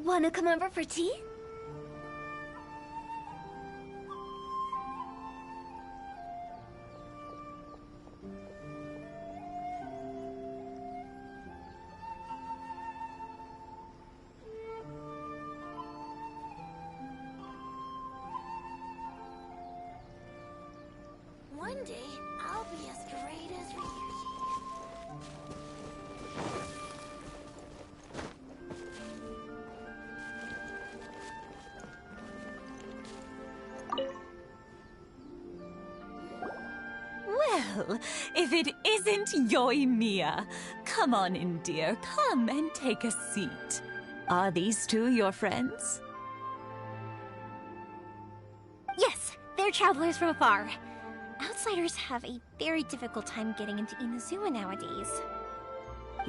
Wanna come over for tea? One day, I'll be as great as Ryuji. Well, if it isn't Yoimiya. Come on in, dear. Come and take a seat. Are these two your friends? Yes, they're travelers from afar. Outsiders have a very difficult time getting into Inazuma nowadays.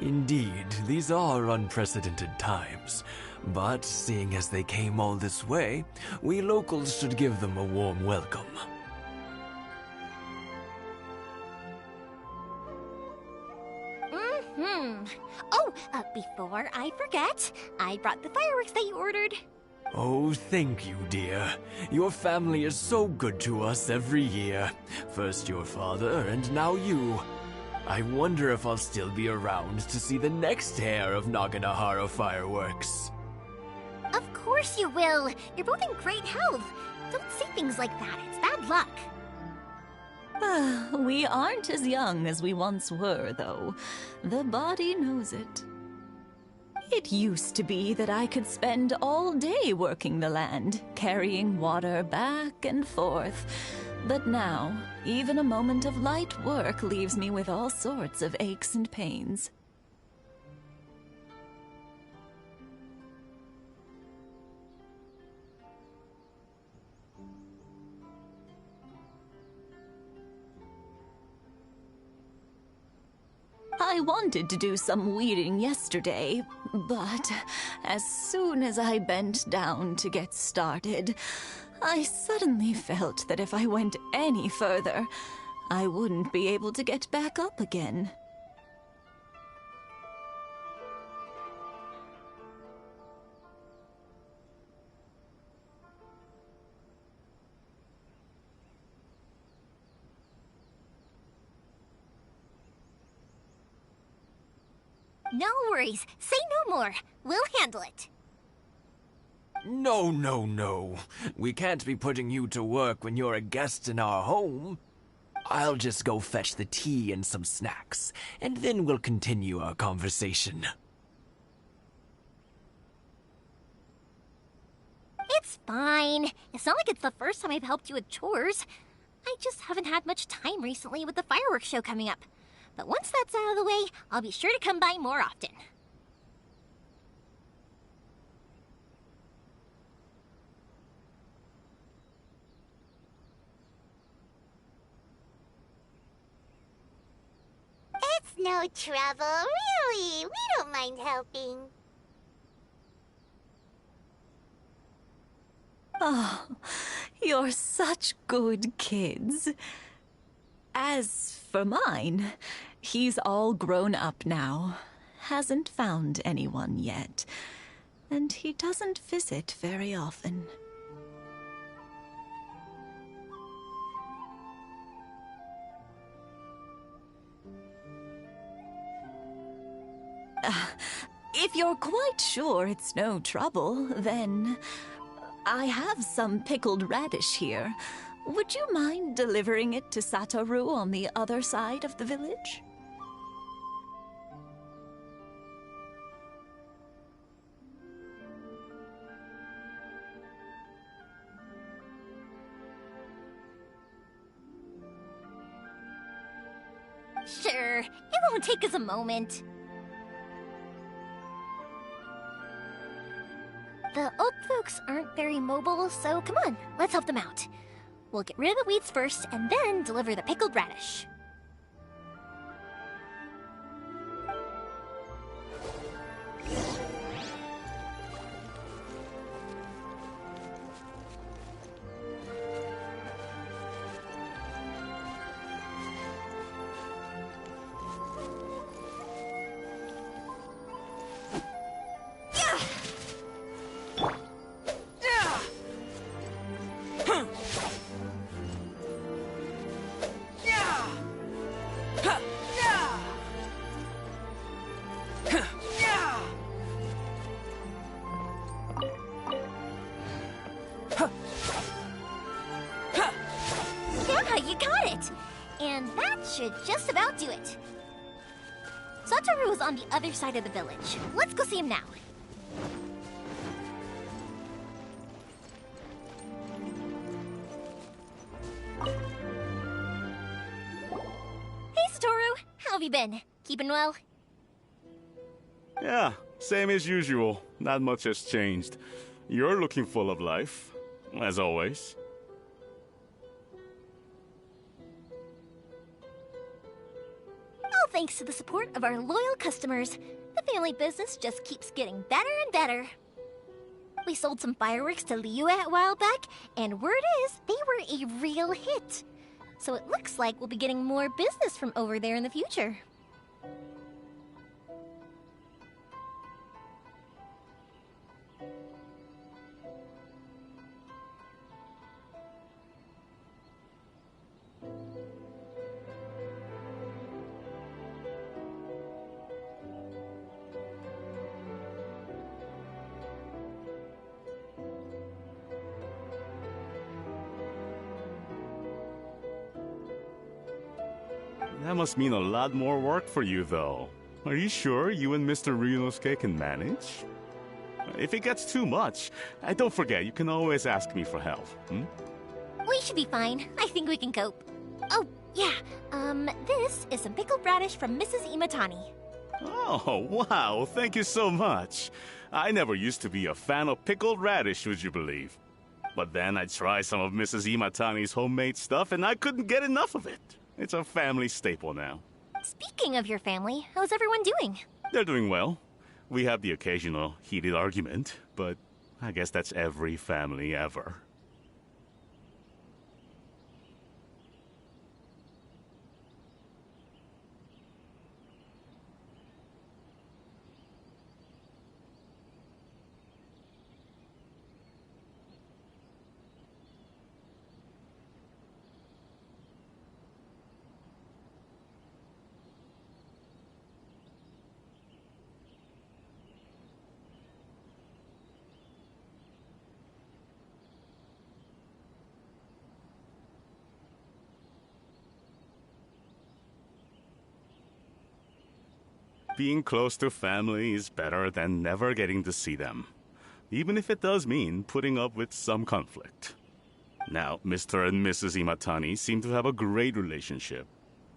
Indeed, these are unprecedented times. But seeing as they came all this way, we locals should give them a warm welcome. Oh, before I forget, I brought the fireworks that you ordered. Oh, thank you, dear. Your family is so good to us every year. First your father, and now you. I wonder if I'll still be around to see the next pair of Naganahara fireworks. Of course you will. You're both in great health. Don't say things like that. It's bad luck. We aren't as young as we once were, though. The body knows it. It used to be that I could spend all day working the land, carrying water back and forth. But now, even a moment of light work leaves me with all sorts of aches and pains. I wanted to do some weeding yesterday, but as soon as I bent down to get started, I suddenly felt that if I went any further, I wouldn't be able to get back up again. No worries. Say no more. We'll handle it. No, no, no. We can't be putting you to work when you're a guest in our home. I'll just go fetch the tea and some snacks, and then we'll continue our conversation. It's fine. It's not like it's the first time I've helped you with chores. I just haven't had much time recently with the fireworks show coming up. But once that's out of the way, I'll be sure to come by more often. It's no trouble, really. We don't mind helping. Oh, you're such good kids. As for mine, he's all grown up now, hasn't found anyone yet, and he doesn't visit very often. If you're quite sure it's no trouble, then I have some pickled radish here. Would you mind delivering it to Satoru on the other side of the village? Sure, it won't take us a moment. The oak folks aren't very mobile, so come on, let's help them out. We'll get rid of the weeds first, and then deliver the pickled radish. should just about do it. Satoru is on the other side of the village. Let's go see him now. Hey, Satoru! How have you been? Keeping well? Yeah, same as usual. Not much has changed. You're looking full of life, as always. All thanks to the support of our loyal customers, the family business just keeps getting better and better. We sold some fireworks to Liyue a while back, and word is they were a real hit. So it looks like we'll be getting more business from over there in the future. That must mean a lot more work for you, though. Are you sure you and Mr. Ryunosuke can manage? If it gets too much, don't forget, you can always ask me for help, We should be fine. I think we can cope. Oh, yeah. This is some pickled radish from Mrs. Imatani. Oh, wow, thank you so much. I never used to be a fan of pickled radish, would you believe? But then I tried some of Mrs. Imatani's homemade stuff, and I couldn't get enough of it. It's a family staple now. Speaking of your family, how's everyone doing? They're doing well. We have the occasional heated argument, but I guess that's every family ever. Being close to family is better than never getting to see them, even if it does mean putting up with some conflict. Now, Mr. and Mrs. Imatani seem to have a great relationship,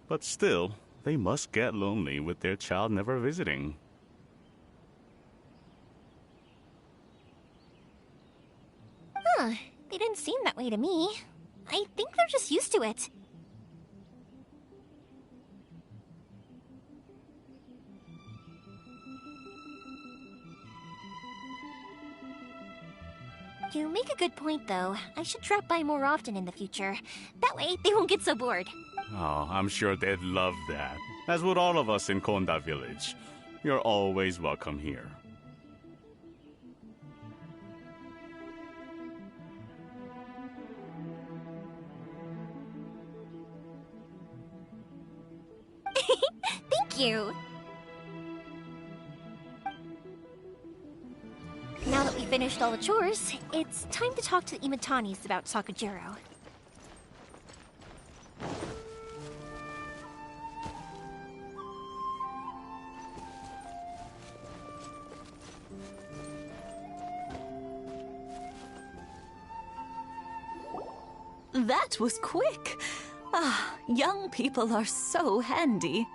but still, they must get lonely with their child never visiting. Huh, they didn't seem that way to me. I think they're just used to it. You make a good point, though. I should drop by more often in the future. That way, they won't get so bored. Oh, I'm sure they'd love that. As would all of us in Konda Village. You're always welcome here. Thank you! Now that we finished all the chores, it's time to talk to the Imatanis about Sakujiro. That was quick! Ah, young people are so handy.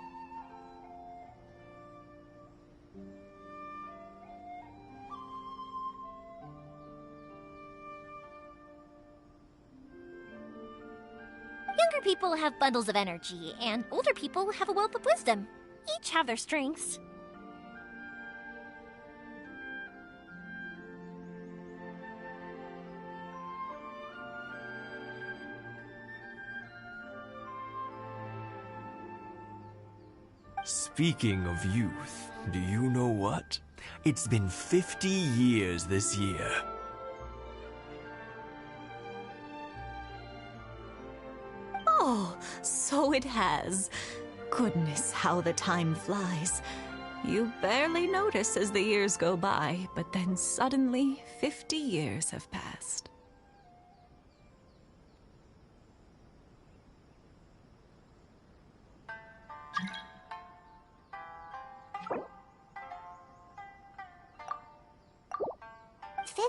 Younger people have bundles of energy, and older people have a wealth of wisdom. Each have their strengths. Speaking of youth, do you know what? It's been 50 years this year. Oh, so it has. Goodness, how the time flies. You barely notice as the years go by, but then suddenly 50 years have passed.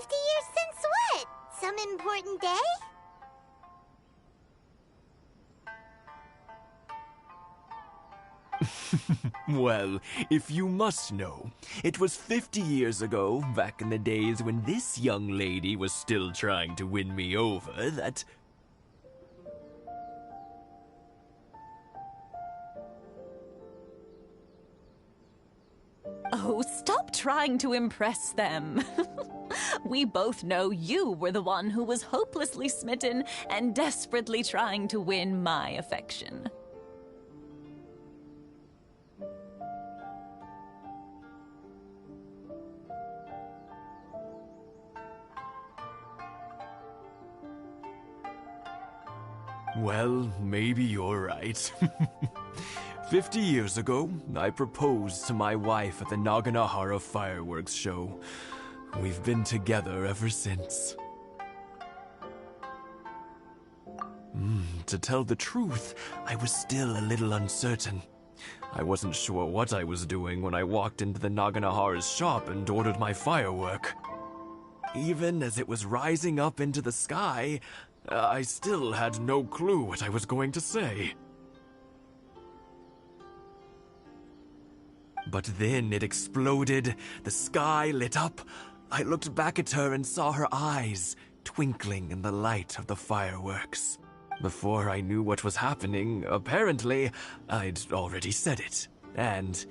50 years since what? Some important day? Well, if you must know, it was 50 years ago, back in the days when this young lady was still trying to win me over, that... Oh, stop trying to impress them. We both know you were the one who was hopelessly smitten and desperately trying to win my affection. Well, maybe you're right. 50 years ago, I proposed to my wife at the Naganahara fireworks show. We've been together ever since. To tell the truth, I was still a little uncertain. I wasn't sure what I was doing when I walked into the Naganahara's shop and ordered my firework. Even as it was rising up into the sky, I still had no clue what I was going to say. But then it exploded, the sky lit up. I looked back at her and saw her eyes twinkling in the light of the fireworks. Before I knew what was happening, apparently, I'd already said it. And,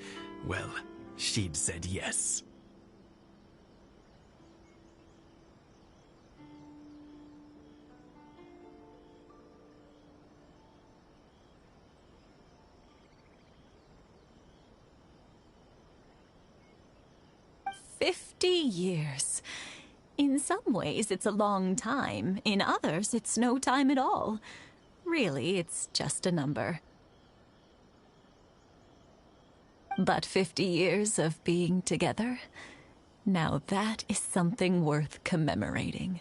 well, she'd said yes. "50 years. In some ways, it's a long time. In others, it's no time at all. Really, it's just a number. But 50 years of being together, now that is something worth commemorating."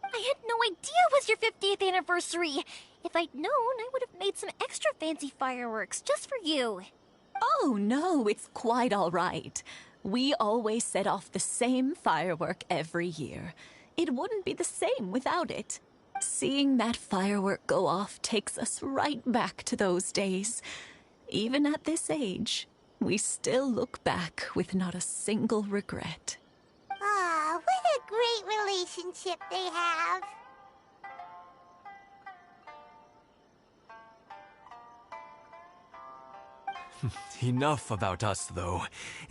I had no idea it was your 50th anniversary. If I'd known, I would have made some extra fancy fireworks just for you. Oh, no, it's quite all right. We always set off the same firework every year. It wouldn't be the same without it. Seeing that firework go off takes us right back to those days. Even at this age, we still look back with not a single regret. Ah, what a great relationship they have. Enough about us, though.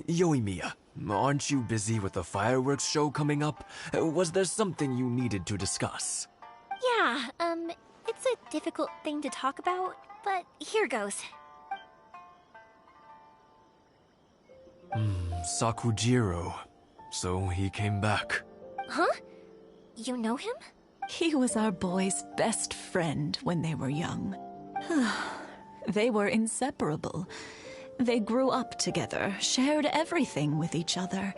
Yoimiya, aren't you busy with the fireworks show coming up? Was there something you needed to discuss? Yeah, it's a difficult thing to talk about, but here goes. Sakujiro. So he came back. Huh? You know him? He was our boys' best friend when they were young. They were inseparable. They grew up together, shared everything with each other,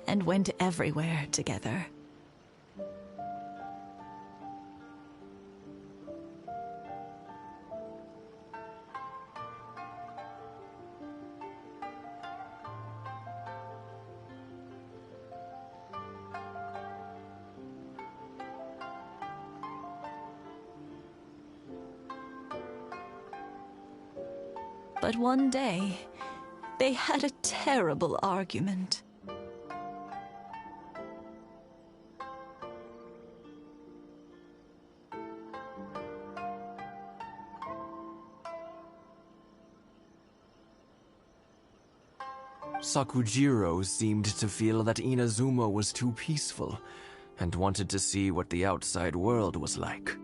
and went everywhere together. But one day, they had a terrible argument. Sakujiro seemed to feel that Inazuma was too peaceful, and wanted to see what the outside world was like.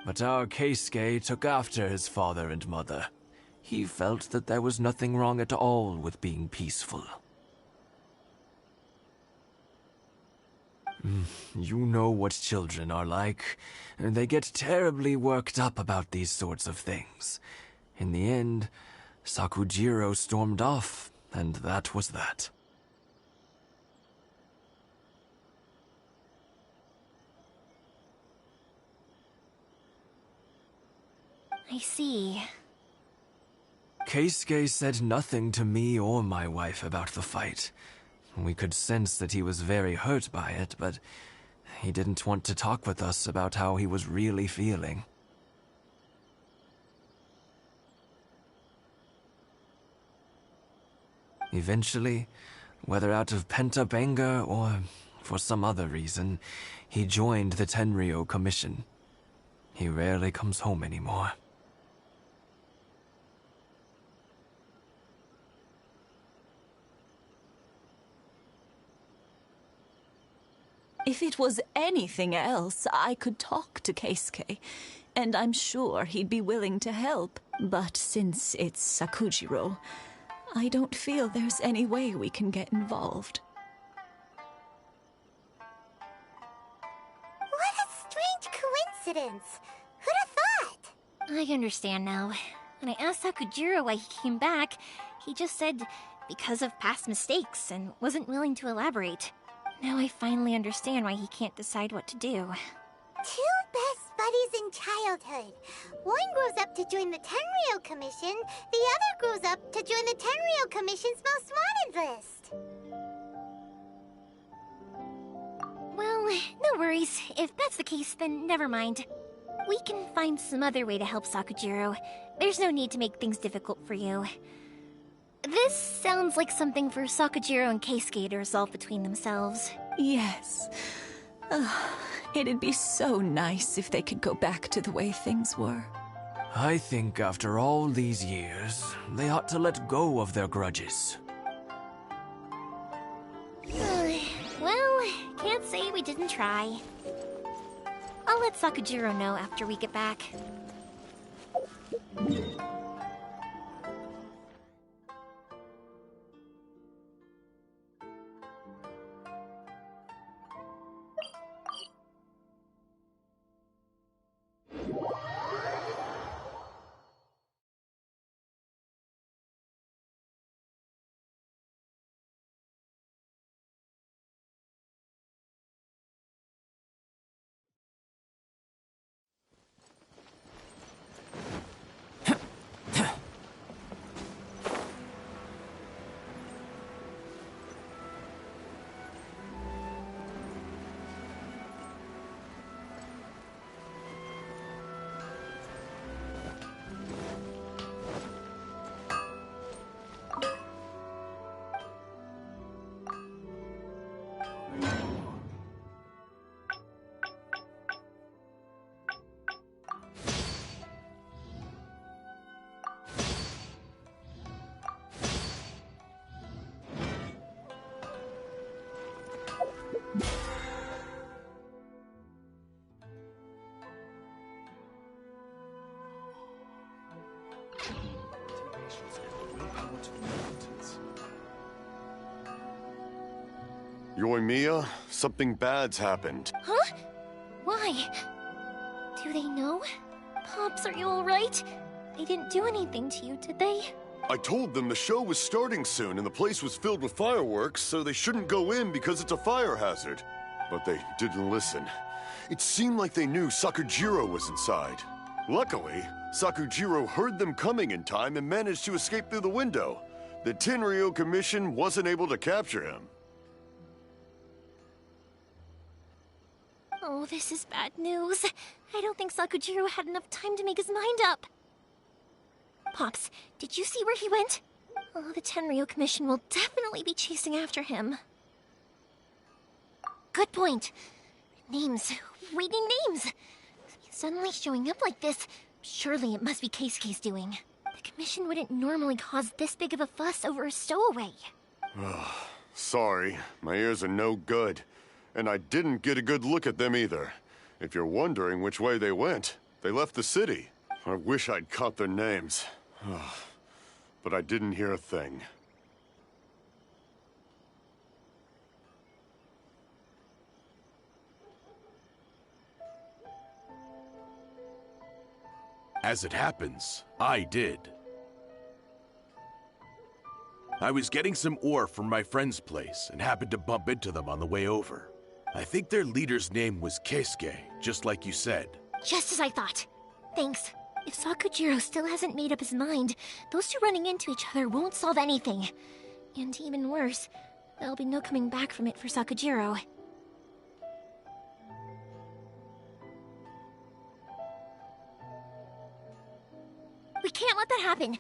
But our Keisuke took after his father and mother. He felt that there was nothing wrong at all with being peaceful. You know what children are like. They get terribly worked up about these sorts of things. In the end, Sakujiro stormed off, and that was that. I see. Keisuke said nothing to me or my wife about the fight. We could sense that he was very hurt by it, but he didn't want to talk with us about how he was really feeling. Eventually, whether out of pent-up anger or for some other reason, he joined the Tenryou Commission. He rarely comes home anymore. If it was anything else, I could talk to Keisuke, and I'm sure he'd be willing to help. But since it's Sakujiro, I don't feel there's any way we can get involved. What a strange coincidence! Who'd have thought? I understand now. When I asked Sakujiro why he came back, he just said because of past mistakes and wasn't willing to elaborate. Now I finally understand why he can't decide what to do. Two best buddies in childhood. One grows up to join the Tenryou Commission, the other grows up to join the Tenryou Commission's most wanted list. Well, no worries. If that's the case, then never mind. We can find some other way to help Sakujiro. There's no need to make things difficult for you. This sounds like something for Sakujiro and Keisuke to resolve between themselves. Yes. It'd be so nice if they could go back to the way things were. I think after all these years, they ought to let go of their grudges. Well, can't say we didn't try. I'll let Sakujiro know after we get back. Yoimiya, something bad's happened. Huh? Why? Do they know? Pops, are you alright? They didn't do anything to you, did they? I told them the show was starting soon and the place was filled with fireworks, so they shouldn't go in because it's a fire hazard. But they didn't listen. It seemed like they knew Sakujiro was inside. Luckily, Sakujiro heard them coming in time and managed to escape through the window. The Tenryou Commission wasn't able to capture him. Oh, this is bad news. I don't think Sakujiro had enough time to make his mind up. Pops, did you see where he went? Oh, the Tenryou Commission will definitely be chasing after him. Good point. Names. Reading names. He's suddenly showing up like this. Surely it must be Keisuke's doing. The Commission wouldn't normally cause this big of a fuss over a stowaway. Sorry, my ears are no good. And I didn't get a good look at them either. If you're wondering which way they went, They left the city. I wish I'd caught their names. But I didn't hear a thing. As it happens, I did. I was getting some ore from my friend's place and happened to bump into them on the way over. I think their leader's name was Keisuke, just like you said. Just as I thought. Thanks. If Sakujiro still hasn't made up his mind, those two running into each other won't solve anything. And even worse, there'll be no coming back from it for Sakujiro. We can't let that happen.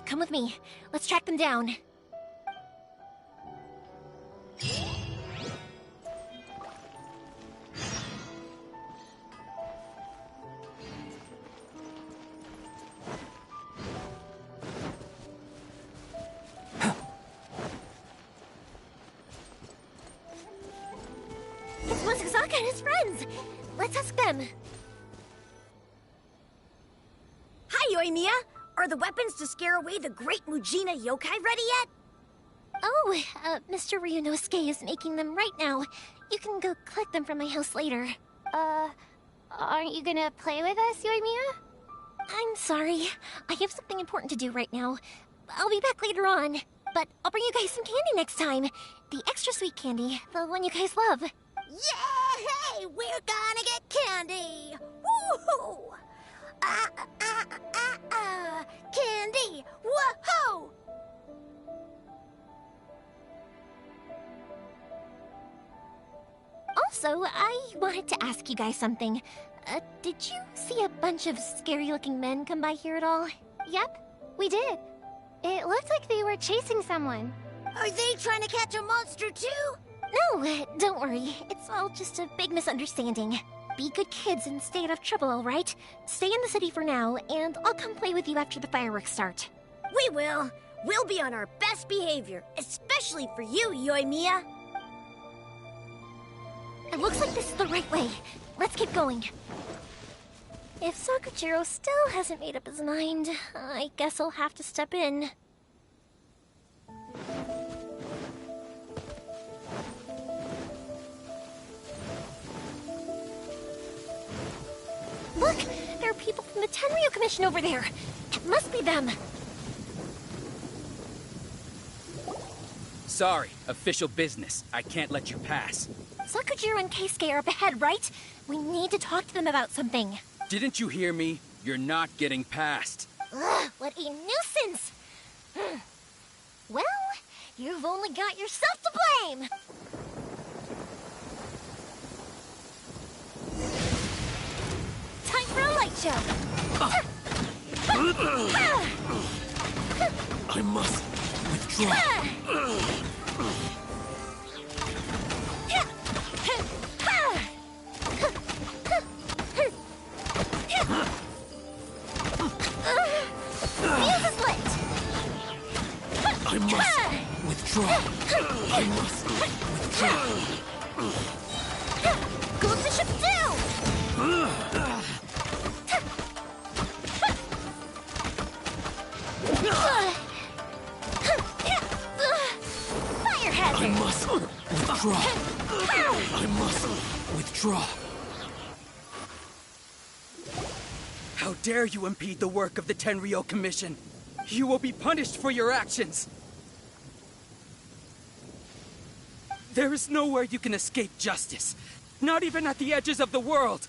Come with me. Let's track them down. It's Masazaka and his friends. Let's ask them. Hi, Yoimiya! Are the weapons to scare away the great Mujina yokai ready yet? Oh, Mr. Ryunosuke is making them right now. You can go collect them from my house later. Aren't you gonna play with us, Yoimiya? I'm sorry. I have something important to do right now. I'll be back later on. But I'll bring you guys some candy next time. The extra sweet candy, the one you guys love. Yay! We're gonna get candy! Woohoo! Candy! Whoa! Also, I wanted to ask you guys something. Did you see a bunch of scary-looking men come by here at all? Yep, we did. It looked like they were chasing someone. Are they trying to catch a monster too? No, don't worry. It's all just a big misunderstanding. Be good kids and stay out of trouble, all right? Stay in the city for now, and I'll come play with you after the fireworks start. We will. We'll be on our best behavior, especially for you, Yoimiya. It looks like this is the right way. Let's keep going. If Sakujiro still hasn't made up his mind, I guess I'll have to step in. Look! There are people from the Tenryo Commission over there! It must be them! Sorry, official business. I can't let you pass. Sakujiro and Keisuke are up ahead, right? We need to talk to them about something. Didn't you hear me? You're not getting past. Ugh, what a nuisance! Well, you've only got yourself to blame! Time for a light show! I must withdraw. Fuse is lit! I must withdraw. I must withdraw. Goes the ship down! Fire hazard! I must withdraw. I must withdraw. How dare you impede the work of the Tenryo Commission? You will be punished for your actions. There is nowhere you can escape justice. Not even at the edges of the world.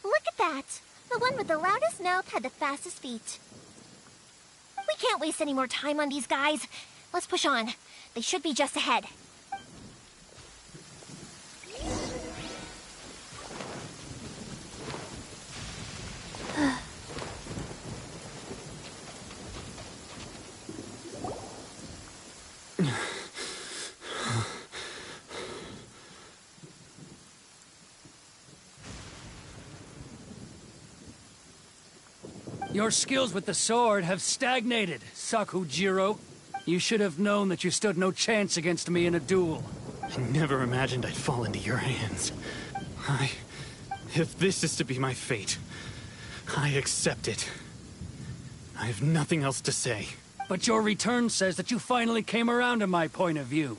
Look at that! The one with the loudest mouth had the fastest feet. We can't waste any more time on these guys. Let's push on. They should be just ahead. Your skills with the sword have stagnated, Sakujiro. You should have known that you stood no chance against me in a duel. I never imagined I'd fall into your hands. I If this is to be my fate, I accept it. I have nothing else to say. But your return says that you finally came around to my point of view.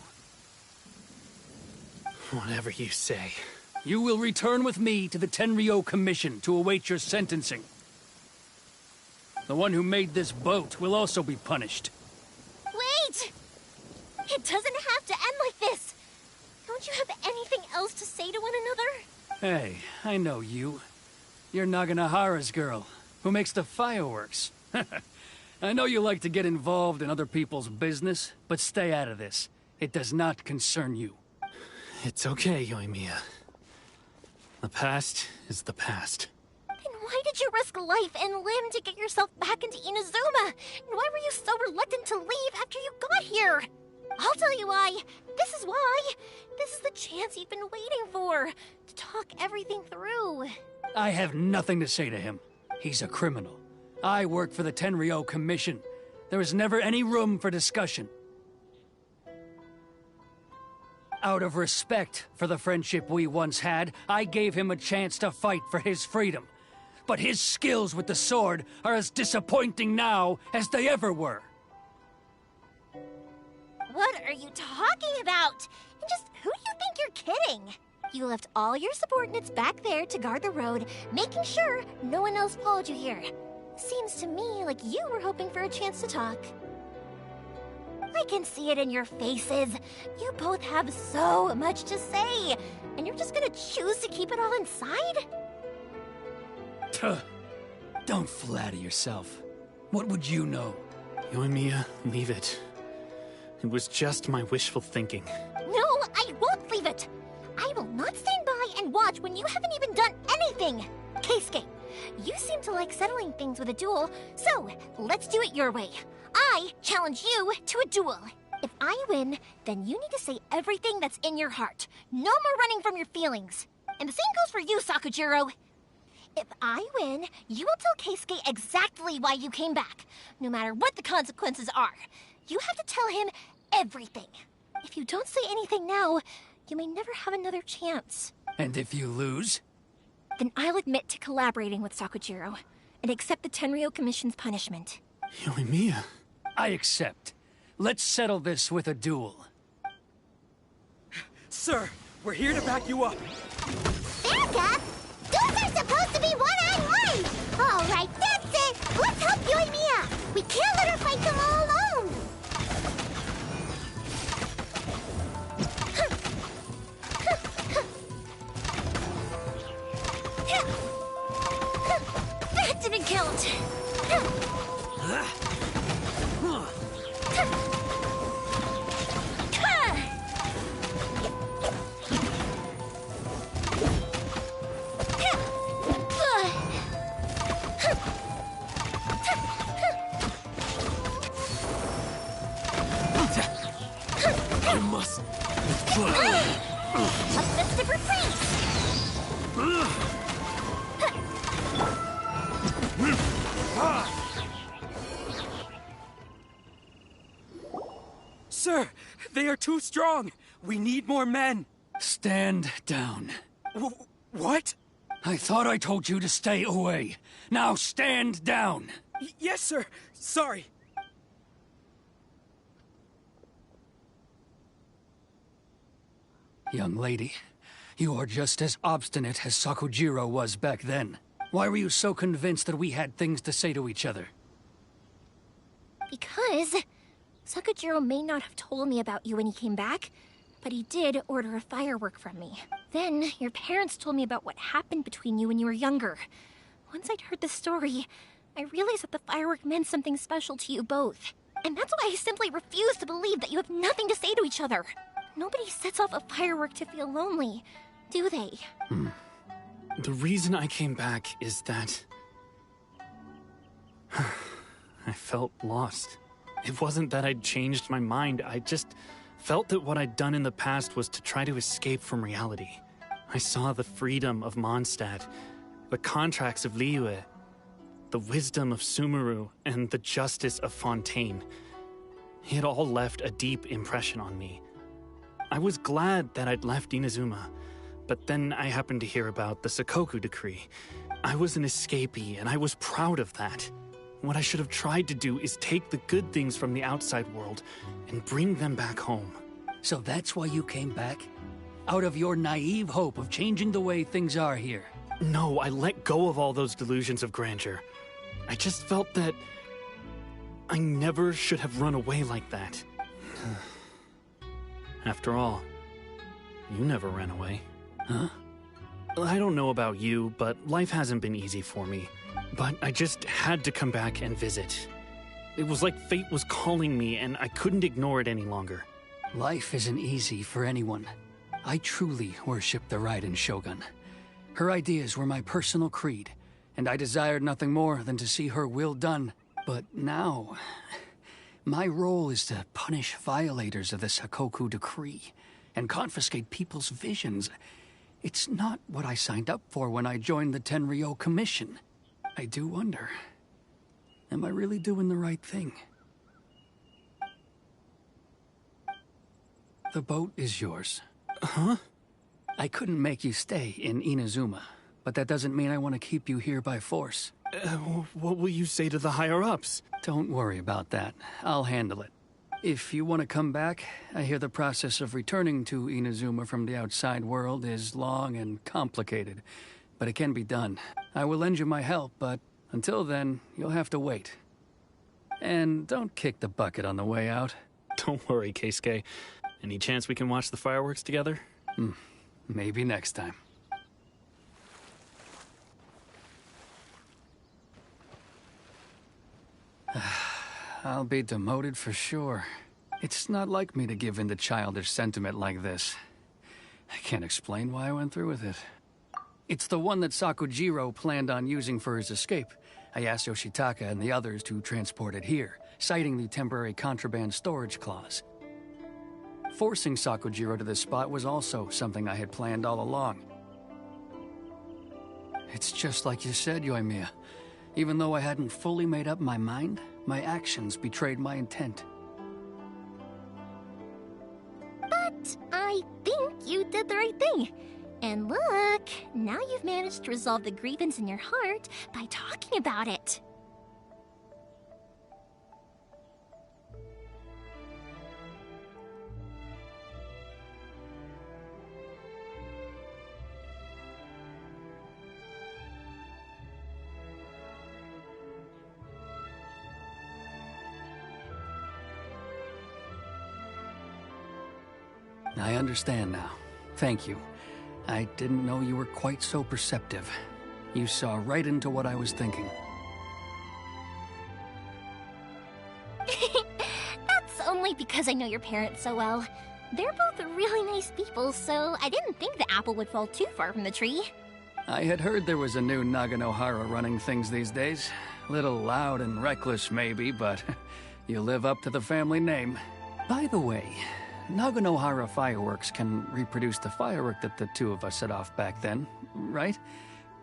Whatever you say. You will return with me to the Tenryou Commission to await your sentencing. The one who made this boat will also be punished. Wait! It doesn't have to end like this! Don't you have anything else to say to one another? Hey, I know you. You're Naganahara's girl, who makes the fireworks. I know you like to get involved in other people's business, but stay out of this. It does not concern you. It's okay, Yoimiya. The past is the past. Then why did you risk life and limb to get yourself back into Inazuma? And why were you so reluctant to leave after you got here? I'll tell you why. This is why. This is the chance you've been waiting for. To talk everything through. I have nothing to say to him. He's a criminal. I work for the Tenryou Commission. There is never any room for discussion. Out of respect for the friendship we once had, I gave him a chance to fight for his freedom. But his skills with the sword are as disappointing now as they ever were. What are you talking about? And just who do you think you're kidding? You left all your subordinates back there to guard the road, making sure no one else followed you here. Seems to me like you were hoping for a chance to talk. I can see it in your faces. You both have so much to say, and you're just gonna choose to keep it all inside? Tuh. Don't flatter yourself. What would you know? Yoimiya, leave it. It was just my wishful thinking. No, I won't leave it! I will not stand by and watch when you haven't even done anything! Keisuke, you seem to like settling things with a duel, so let's do it your way. I challenge you to a duel. If I win, then you need to say everything that's in your heart. No more running from your feelings. And the same goes for you, Sakujiro. If I win, you will tell Keisuke exactly why you came back, no matter what the consequences are. You have to tell him everything. If you don't say anything now, you may never have another chance. And if you lose? Then I'll admit to collaborating with Sakujiro and accept the Tenryou Commission's punishment. Yoimiya. I accept. Let's settle this with a duel. Sir, we're here to back you up. Back up? Those are supposed to be one-on-one! All right, that's it! Let's help Yoimiya! We can't let her fight them all alone! That didn't count! I must withdraw. A festive retreat! Sir, they are too strong. We need more men. Stand down. What? I thought I told you to stay away. Now stand down. Yes, sir. Sorry. Young lady, you are just as obstinate as Sakujiro was back then. Why were you so convinced that we had things to say to each other? Because Sakujiro may not have told me about you when he came back, but he did order a firework from me. Then your parents told me about what happened between you when you were younger. Once I'd heard the story, I realized that the firework meant something special to you both. And that's why I simply refuse to believe that you have nothing to say to each other. Nobody sets off a firework to feel lonely, do they? The reason I came back is that I felt lost. It wasn't that I'd changed my mind, I just felt that what I'd done in the past was to try to escape from reality. I saw the freedom of Mondstadt, the contracts of Liyue, the wisdom of Sumeru, and the justice of Fontaine. It all left a deep impression on me. I was glad that I'd left Inazuma, but then I happened to hear about the Sakoku Decree. I was an escapee, and I was proud of that. What I should have tried to do is take the good things from the outside world and bring them back home. So that's why you came back? Out of your naive hope of changing the way things are here? No, I let go of all those delusions of grandeur. I just felt that I never should have run away like that. After all, you never ran away. Huh? I don't know about you, but life hasn't been easy for me. But I just had to come back and visit. It was like fate was calling me, and I couldn't ignore it any longer. Life isn't easy for anyone. I truly worship the Raiden Shogun. Her ideas were my personal creed, and I desired nothing more than to see her will done. But now, my role is to punish violators of the Sakoku Decree and confiscate people's visions. It's not what I signed up for when I joined the Tenryou Commission. I do wonder, am I really doing the right thing? The boat is yours. Huh? I couldn't make you stay in Inazuma, but that doesn't mean I want to keep you here by force. What will you say to the higher-ups? Don't worry about that. I'll handle it. If you want to come back, I hear the process of returning to Inazuma from the outside world is long and complicated, but it can be done. I will lend you my help, but until then, you'll have to wait. And don't kick the bucket on the way out. Don't worry, Keisuke. Any chance we can watch the fireworks together? Maybe next time. I'll be demoted for sure. It's not like me to give in to childish sentiment like this. I can't explain why I went through with it. It's the one that Sakujiro planned on using for his escape. I asked Yoshitaka and the others to transport it here, citing the temporary contraband storage clause. Forcing Sakujiro to this spot was also something I had planned all along. It's just like you said, Yoimiya. Even though I hadn't fully made up my mind, my actions betrayed my intent. But I think you did the right thing. And look, now you've managed to resolve the grievance in your heart by talking about it. I understand now. Thank you. I didn't know you were quite so perceptive. You saw right into what I was thinking. That's only because I know your parents so well. They're both really nice people, so I didn't think the apple would fall too far from the tree. I had heard there was a new Naganohara running things these days. Little loud and reckless, maybe, but you live up to the family name. By the way, Naganohara fireworks can reproduce the firework that the two of us set off back then, right?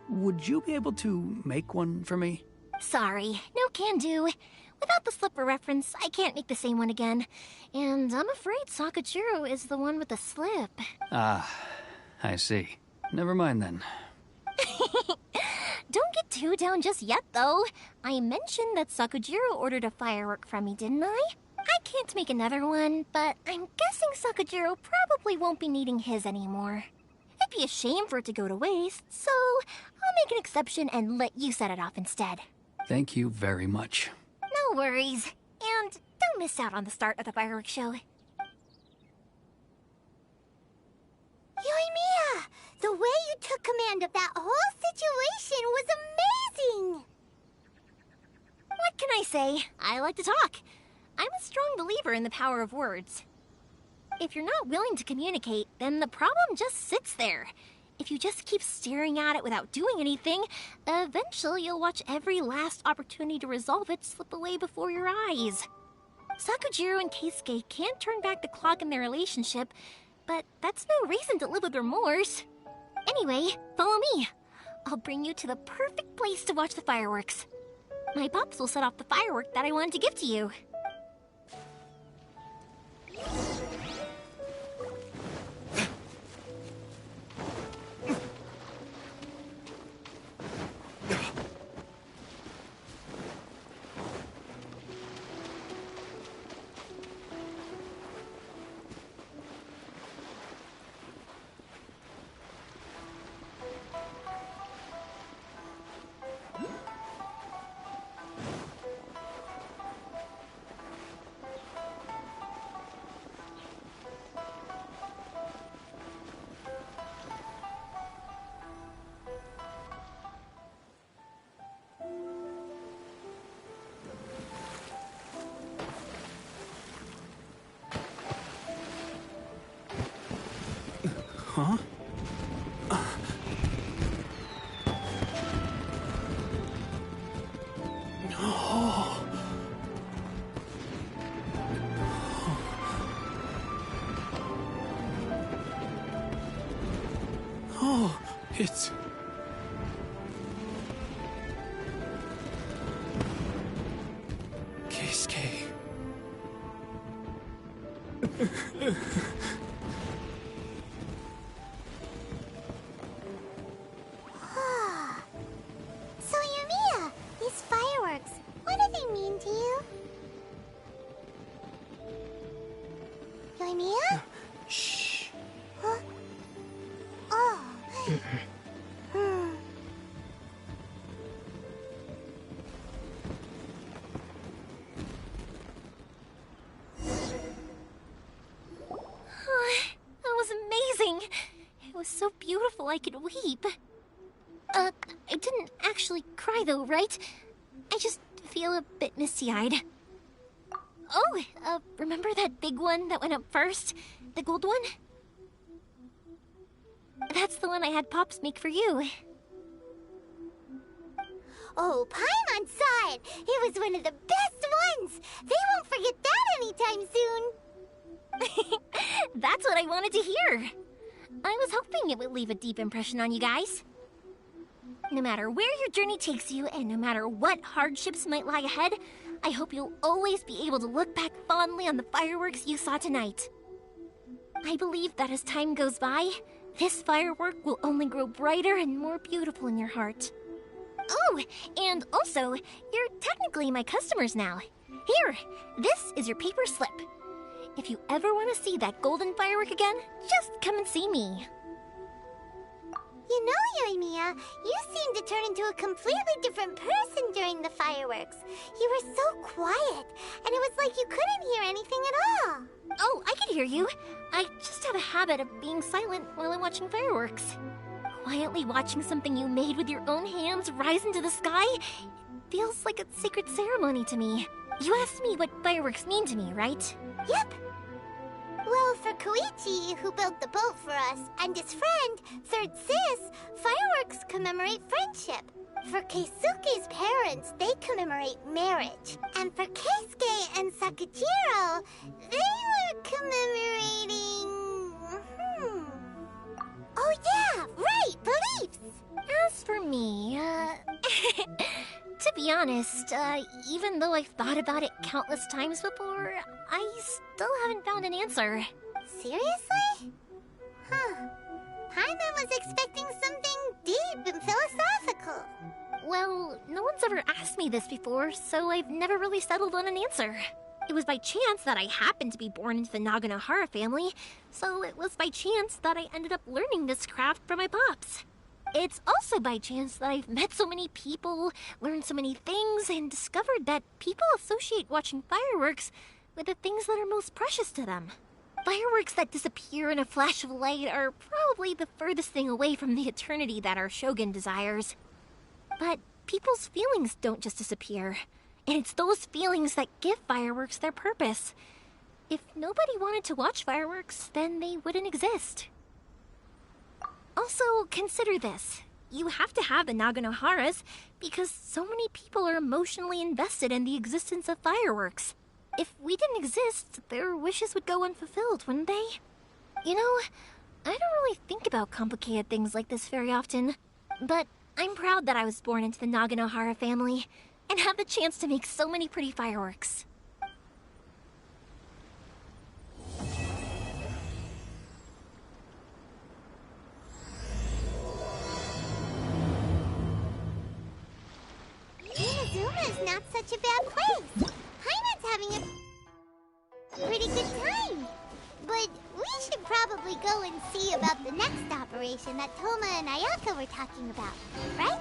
Would you be able to make one for me? Sorry, no can do. Without the slipper reference, I can't make the same one again. And I'm afraid Sakujiro is the one with the slip. Ah, I see. Never mind then. Don't get too down just yet, though. I mentioned that Sakujiro ordered a firework from me, didn't I? I can't make another one, but I'm guessing Sakujiro probably won't be needing his anymore. It'd be a shame for it to go to waste, so I'll make an exception and let you set it off instead. Thank you very much. No worries. And don't miss out on the start of the fireworks show. Yoimiya! The way you took command of that whole situation was amazing! What can I say? I like to talk. I'm a strong believer in the power of words. If you're not willing to communicate, then the problem just sits there. If you just keep staring at it without doing anything, eventually you'll watch every last opportunity to resolve it slip away before your eyes. Sakujiro and Keisuke can't turn back the clock in their relationship, but that's no reason to live with remorse. Anyway, follow me. I'll bring you to the perfect place to watch the fireworks. My pops will set off the firework that I wanted to give to you. Huh? Oh. Oh, it's... Keisuke. So, Yumiya, these fireworks, what do they mean to you? Yumiya? Shh. Huh? Oh. That was amazing! It was so beautiful I could weep. I didn't actually cry though, right? I just feel a bit misty-eyed. Oh, remember that big one that went up first? The gold one? That's the one I had Pops make for you. Oh, Paimon saw it! It was one of the best ones! They won't forget that anytime soon! That's what I wanted to hear. I was hoping it would leave a deep impression on you guys. No matter where your journey takes you, and no matter what hardships might lie ahead, I hope you'll always be able to look back fondly on the fireworks you saw tonight. I believe that as time goes by, this firework will only grow brighter and more beautiful in your heart. Oh, and also, you're technically my customers now. Here, this is your paper slip. If you ever want to see that golden firework again, just come and see me. You know, Yoimiya, you seemed to turn into a completely different person during the fireworks. You were so quiet, and it was like you couldn't hear anything at all. Oh, I can hear you. I just have a habit of being silent while I'm watching fireworks. Quietly watching something you made with your own hands rise into the sky feels like a sacred ceremony to me. You asked me what fireworks mean to me, right? Yep. Well, for Koichi, who built the boat for us, and his friend, Third Sis, fireworks commemorate friendship. For Keisuke's parents, they commemorate marriage. And for Keisuke and Sakujiro, they were commemorating... Oh yeah, right, beliefs! As for me, to be honest, even though I've thought about it countless times before, I still haven't found an answer. Seriously? Huh. Paimon was expecting something deep and philosophical. Well, no one's ever asked me this before, so I've never really settled on an answer. It was by chance that I happened to be born into the Naganohara family, so it was by chance that I ended up learning this craft from my pops. It's also by chance that I've met so many people, learned so many things, and discovered that people associate watching fireworks with the things that are most precious to them. Fireworks that disappear in a flash of light are probably the furthest thing away from the eternity that our shogun desires. But people's feelings don't just disappear, and it's those feelings that give fireworks their purpose. If nobody wanted to watch fireworks, then they wouldn't exist. Also, consider this. You have to have the Naganoharas because so many people are emotionally invested in the existence of fireworks. If we didn't exist, their wishes would go unfulfilled, wouldn't they? You know, I don't really think about complicated things like this very often, but I'm proud that I was born into the Naganohara family and have the chance to make so many pretty fireworks. Inazuma is not such a bad place. Paimon's having a pretty good time. But we should probably go and see about the next operation that Toma and Ayaka were talking about, right?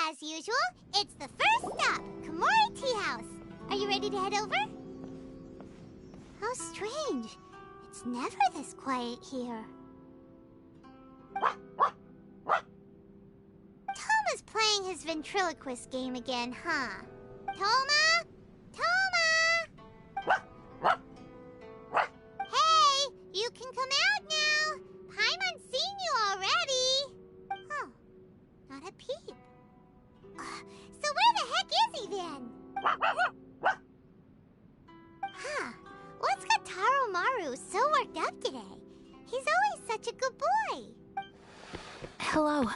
As usual, it's the first stop, Komori Tea House. Are you ready to head over? How strange. It's never this quiet here. Toma's playing his ventriloquist game again, huh? Toma? Toma! Hey, you can come out now. Paimon's seen you already. Oh, not a peep. So where the heck is he then? Huh, what's got Taro Maru so worked up today? He's always such a good boy. Hello.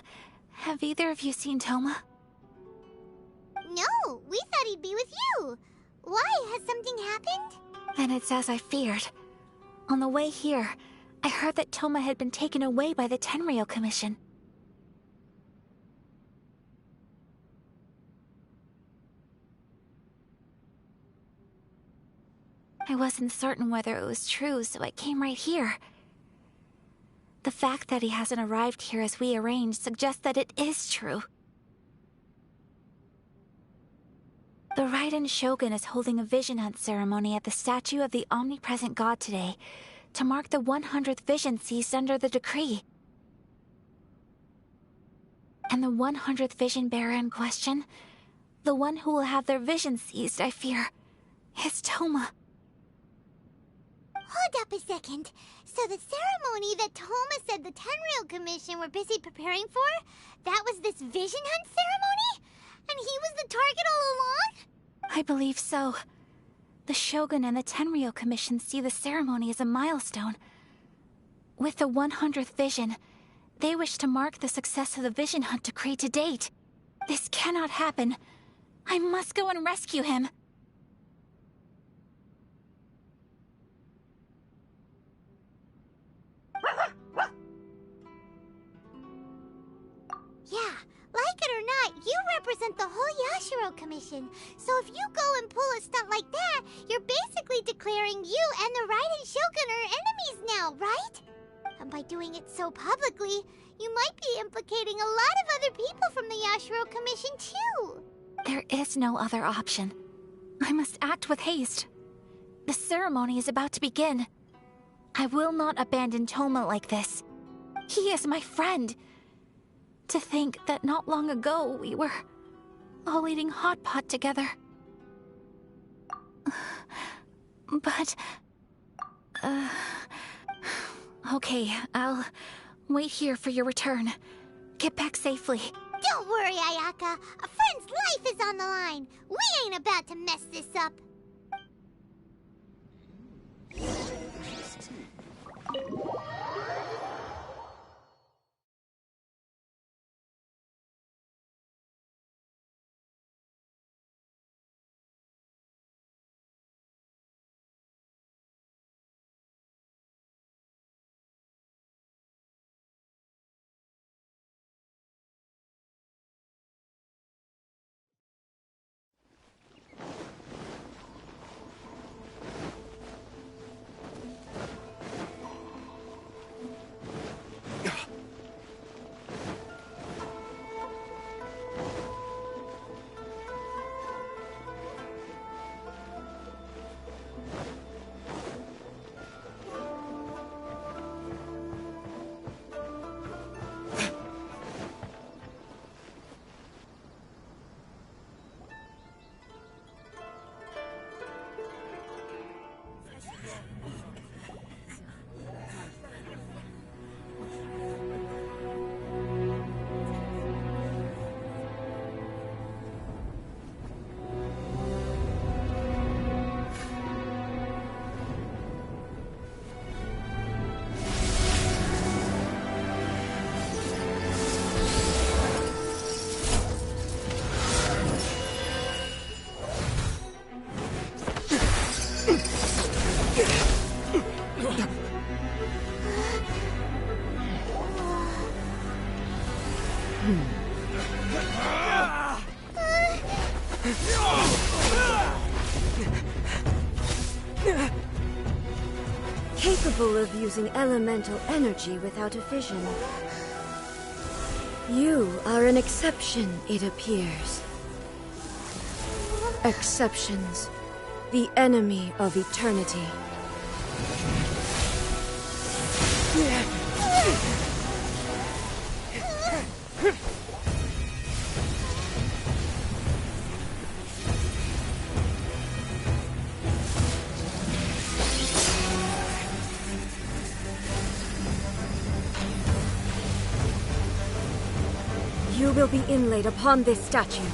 Have either of you seen Toma? No, we thought he'd be with you. Why? Has something happened? Then it's as I feared. On the way here, I heard that Toma had been taken away by the Tenryou Commission. I wasn't certain whether it was true, so I came right here. The fact that he hasn't arrived here as we arranged suggests that it is true. The Raiden Shogun is holding a vision hunt ceremony at the statue of the omnipresent god today to mark the 100th vision seized under the decree. And the 100th vision bearer in question, the one who will have their vision seized, I fear, is Toma. Hold up a second. So the ceremony that Toma said the Tenryou Commission were busy preparing for, that was this vision hunt ceremony? And he was the target all along? I believe so. The Shogun and the Tenryou Commission see the ceremony as a milestone. With the 100th vision, they wish to mark the success of the vision hunt decree to date. This cannot happen. I must go and rescue him. Yeah, like it or not, you represent the whole Yashiro Commission. So if you go and pull a stunt like that, you're basically declaring you and the Raiden Shogun are enemies now, right? And by doing it so publicly, you might be implicating a lot of other people from the Yashiro Commission too. There is no other option. I must act with haste. The ceremony is about to begin. I will not abandon Toma like this. He is my friend. To think that not long ago we were all eating hot pot together. But... okay, I'll wait here for your return. Get back safely. Don't worry, Ayaka. A friend's life is on the line. We ain't about to mess this up. Capable of using elemental energy without a fission. You are an exception, it appears. Exceptions. The enemy of eternity. You will be inlaid upon this statue.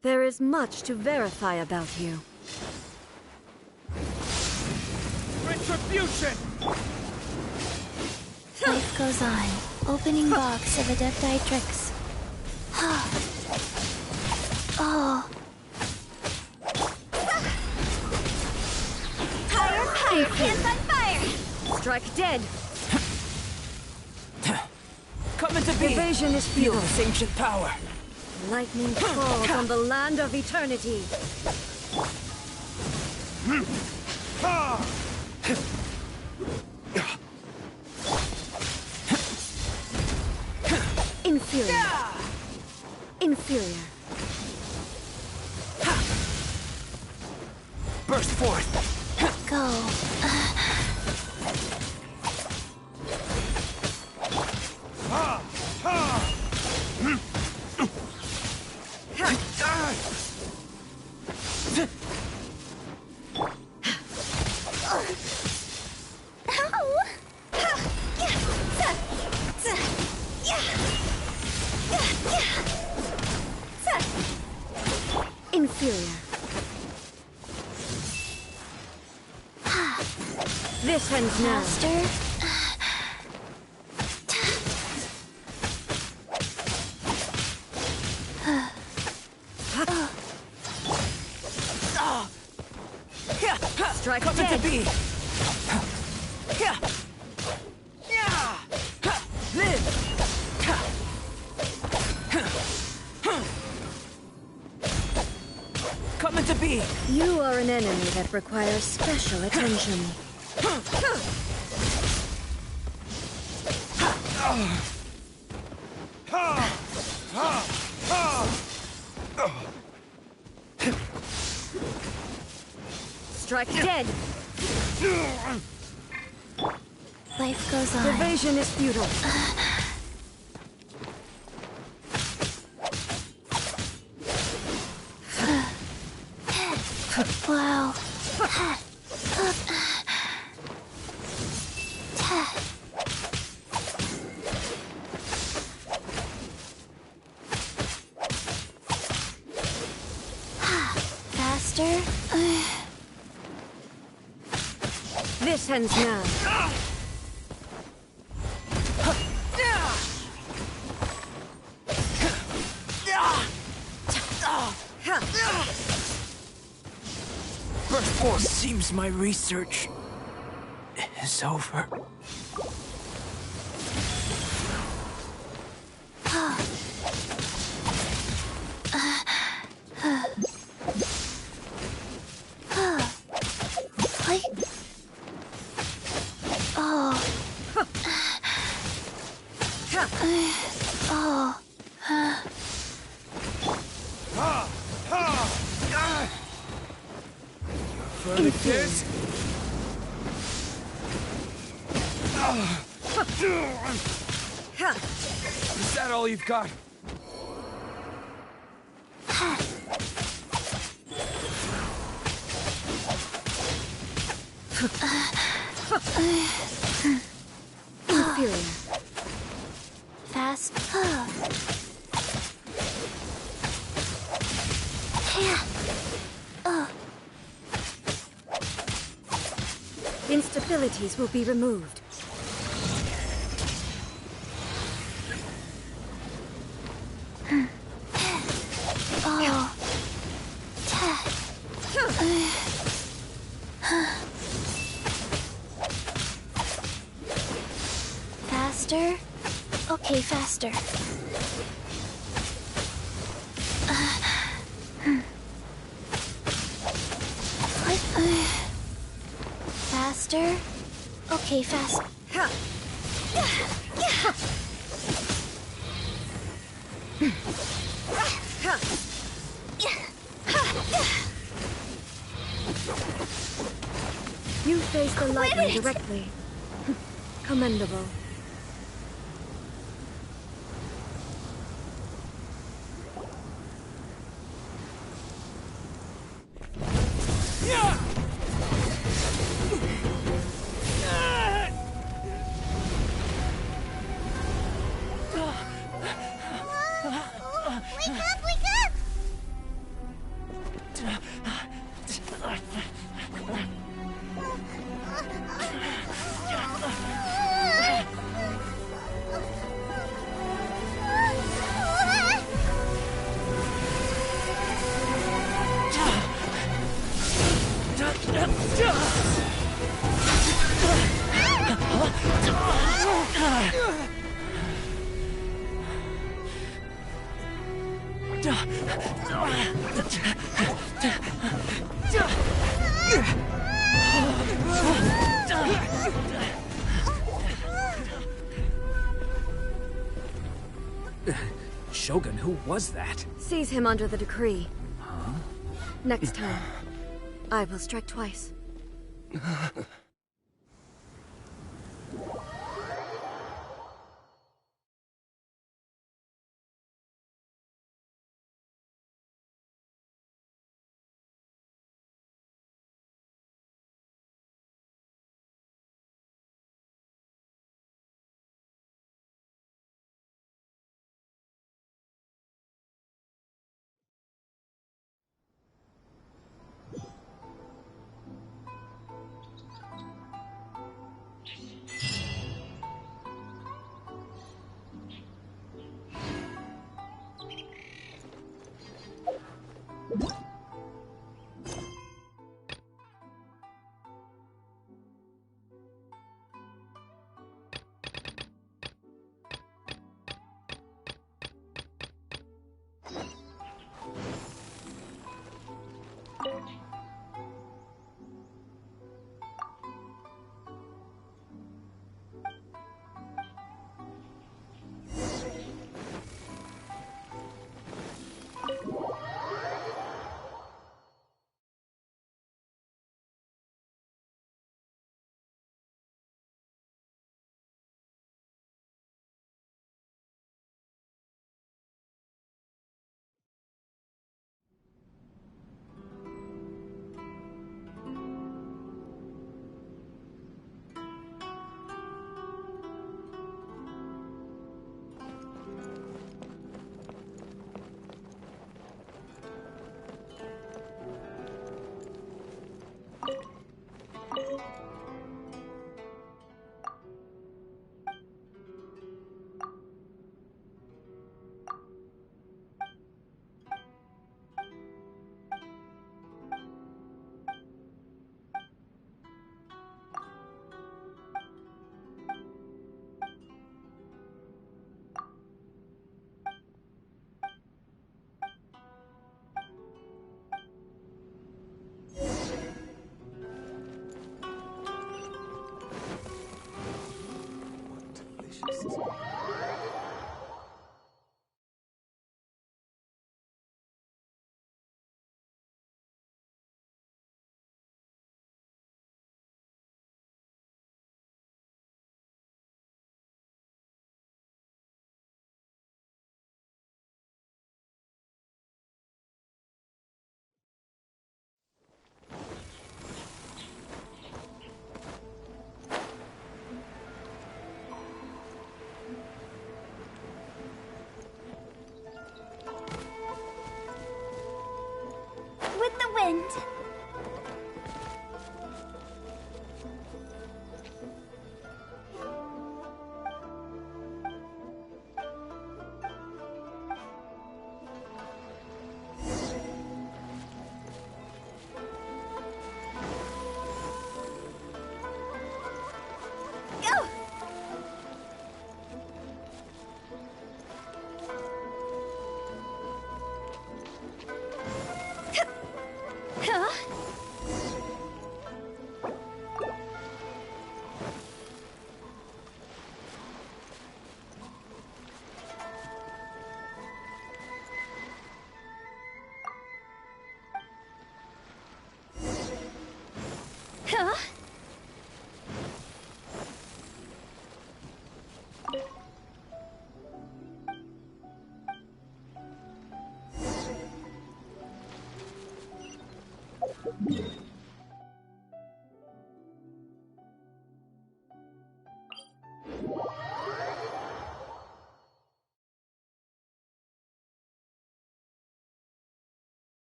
There is much to verify about you. Retribution! Life goes on. Opening box of Adepti Tricks. Oh. Fire, hands on fire! Strike dead! Coming to be! Evasion is Feel futile. this ancient power. Lightning falls on the land of eternity. Inferior. Inferior. Burst forth. Go. Inferior. This ends now. Master. Strike Coming dead. to be! Live! Coming to be! You are an enemy that requires special attention. Strike dead. Life goes on. Evasion is futile. Wow. Faster. This ends now. Burst forth. Seems my research is over. Inferior. Is that all you've got? Inferior. Fast. Instabilities will be removed. Faster? Okay, faster. Faster? Okay, fast. You face the lightning directly. Commendable. Wake up, wake up! Shogun, who was that? Seize him under the decree. Next time, I will strike twice.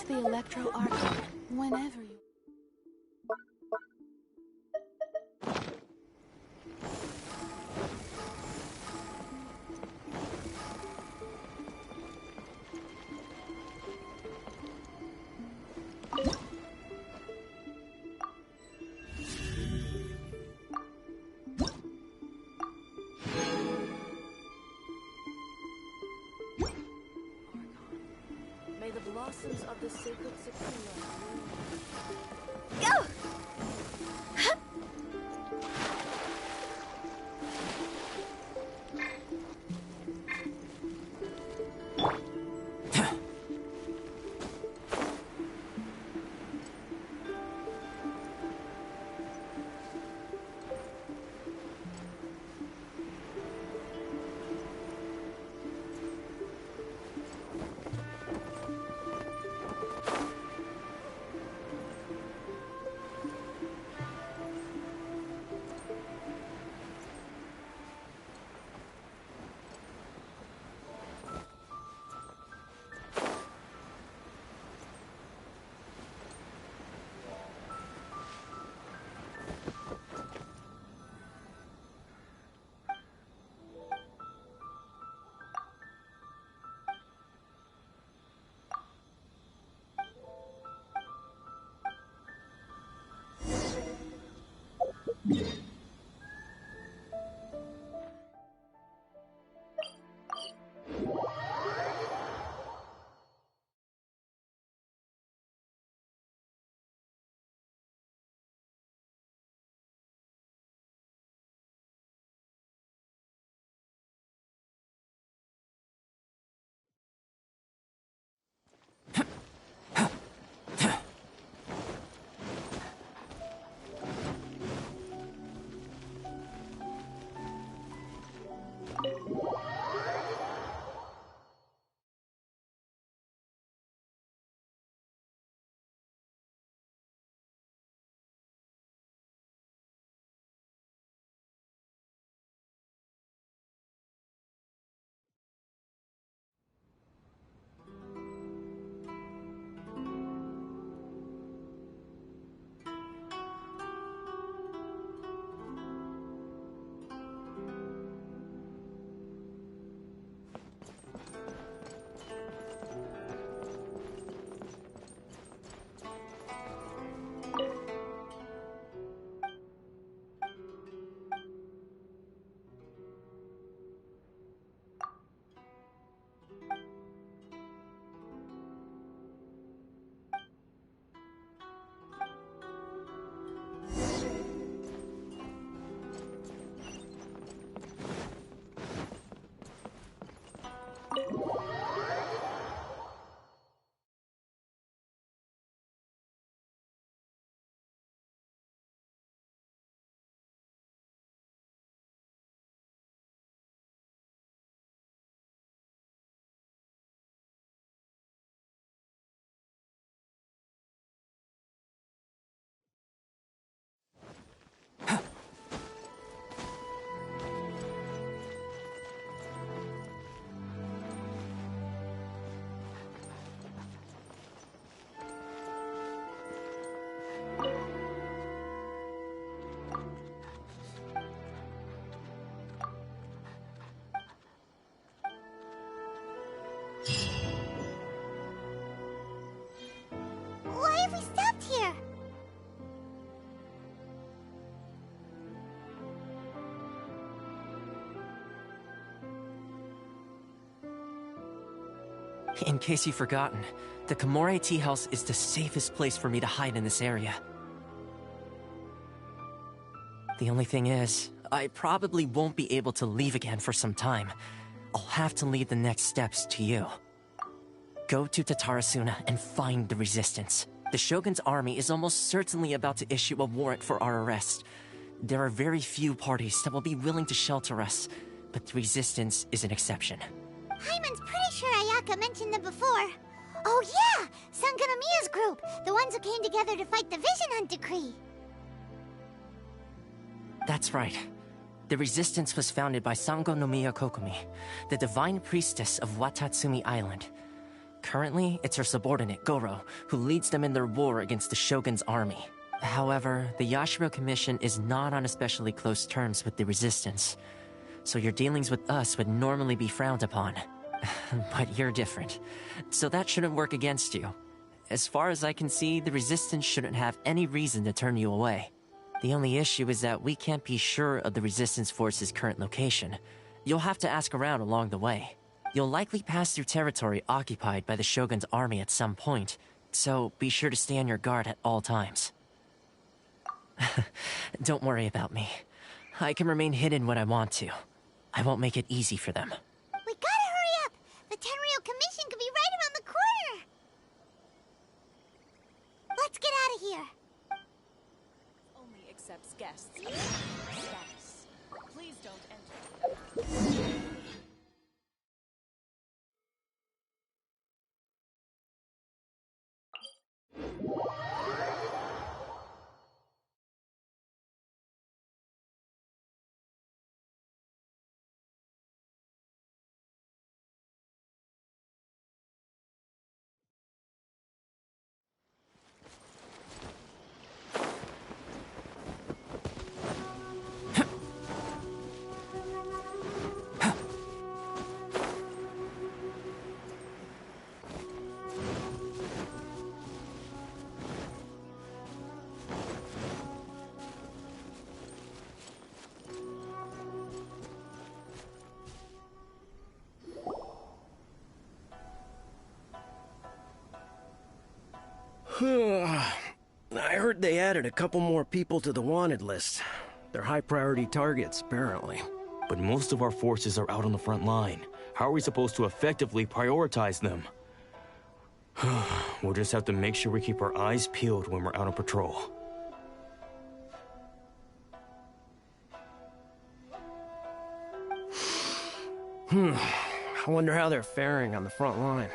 Select the Electro Archon whenever you... May the blossoms of the sacred Sakura Go! Why have we stopped here? In case you've forgotten, the Komore Tea House is the safest place for me to hide in this area. The only thing is, I probably won't be able to leave again for some time. I'll have to leave the next steps to you. Go to Tatarasuna and find the Resistance. The Shogun's army is almost certainly about to issue a warrant for our arrest. There are very few parties that will be willing to shelter us, but the Resistance is an exception. Hyman's pretty sure Ayaka mentioned them before. Oh yeah! Sangonomiya's group! The ones who came together to fight the Vision Hunt Decree! That's right. The Resistance was founded by Sangonomiya Kokomi, the divine priestess of Watatsumi Island. Currently, it's her subordinate, Gorou, who leads them in their war against the Shogun's army. However, the Yashiro Commission is not on especially close terms with the Resistance, so your dealings with us would normally be frowned upon. But you're different, so that shouldn't work against you. As far as I can see, the Resistance shouldn't have any reason to turn you away. The only issue is that we can't be sure of the Resistance force's current location. You'll have to ask around along the way. You'll likely pass through territory occupied by the Shogun's army at some point, so be sure to stay on your guard at all times. Don't worry about me. I can remain hidden when I want to. I won't make it easy for them. We gotta hurry up! The Tenryou Commission could be right around the corner! Let's get out of here! Only accepts guests. Status. Please don't enter. I heard they added a couple more people to the wanted list. They're high-priority targets, apparently. But most of our forces are out on the front line. How are we supposed to effectively prioritize them? We'll just have to make sure we keep our eyes peeled when we're out on patrol. I wonder how they're faring on the front line.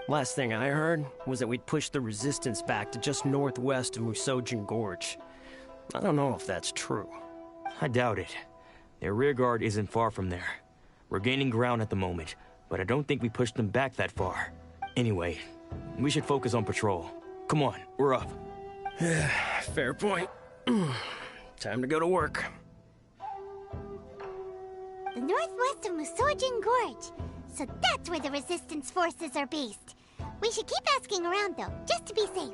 Last thing I heard was that we'd pushed the Resistance back to just northwest of Musojin Gorge. I don't know if that's true. I doubt it. Their rearguard isn't far from there. We're gaining ground at the moment, but I don't think we pushed them back that far. Anyway, we should focus on patrol. Come on, we're up. Fair point. Time to go to work. The northwest of Musojin Gorge. So that's where the Resistance forces are based. We should keep asking around, though, just to be safe.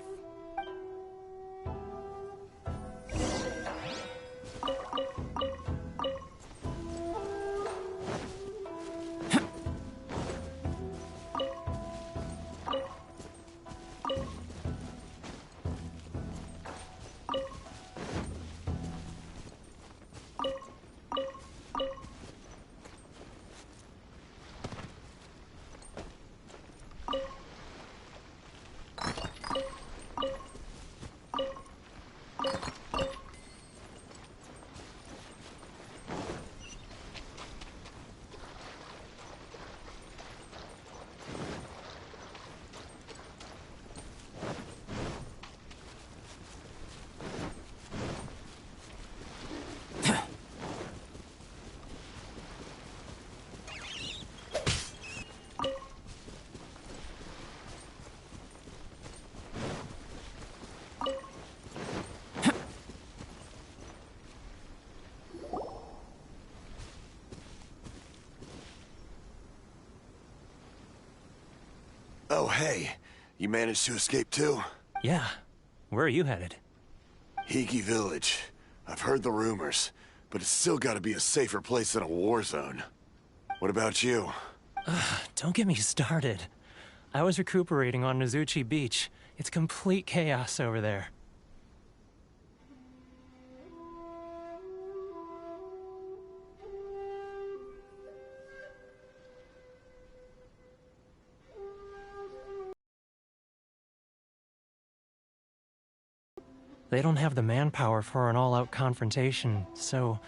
Oh, hey. You managed to escape too? Yeah. Where are you headed? Higi Village. I've heard the rumors, but it's still gotta be a safer place than a war zone. What about you? Don't get me started. I was recuperating on Nozuchi Beach. It's complete chaos over there. They don't have the manpower for an all-out confrontation, so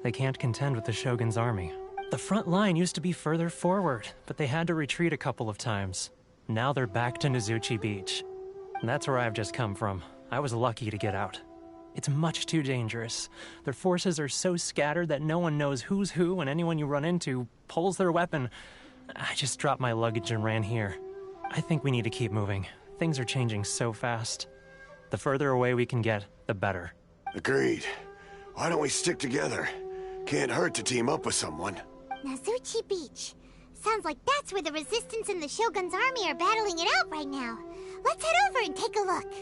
they can't contend with the Shogun's army. The front line used to be further forward, but they had to retreat a couple of times. Now they're back to Nozuchi Beach. And that's where I've just come from. I was lucky to get out. It's much too dangerous. Their forces are so scattered that no one knows who's who, and anyone you run into pulls their weapon. I just dropped my luggage and ran here. I think we need to keep moving. Things are changing so fast. The further away we can get, the better. Agreed. Why don't we stick together? Can't hurt to team up with someone. Nazuchi Beach. Sounds like that's where the Resistance and the Shogun's army are battling it out right now. Let's head over and take a look.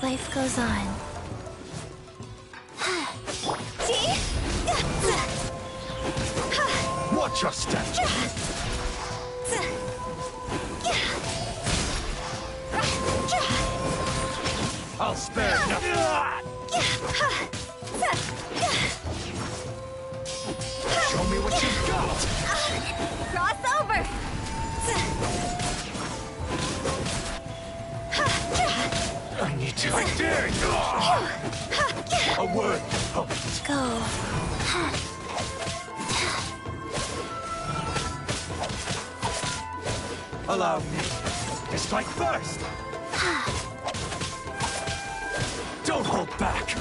Life goes on. Watch your step! I'll spare nothing! Show me what you've got! Cross over! I need to... I dare you! A word of hope. Go. Allow me to strike first! Don't hold back!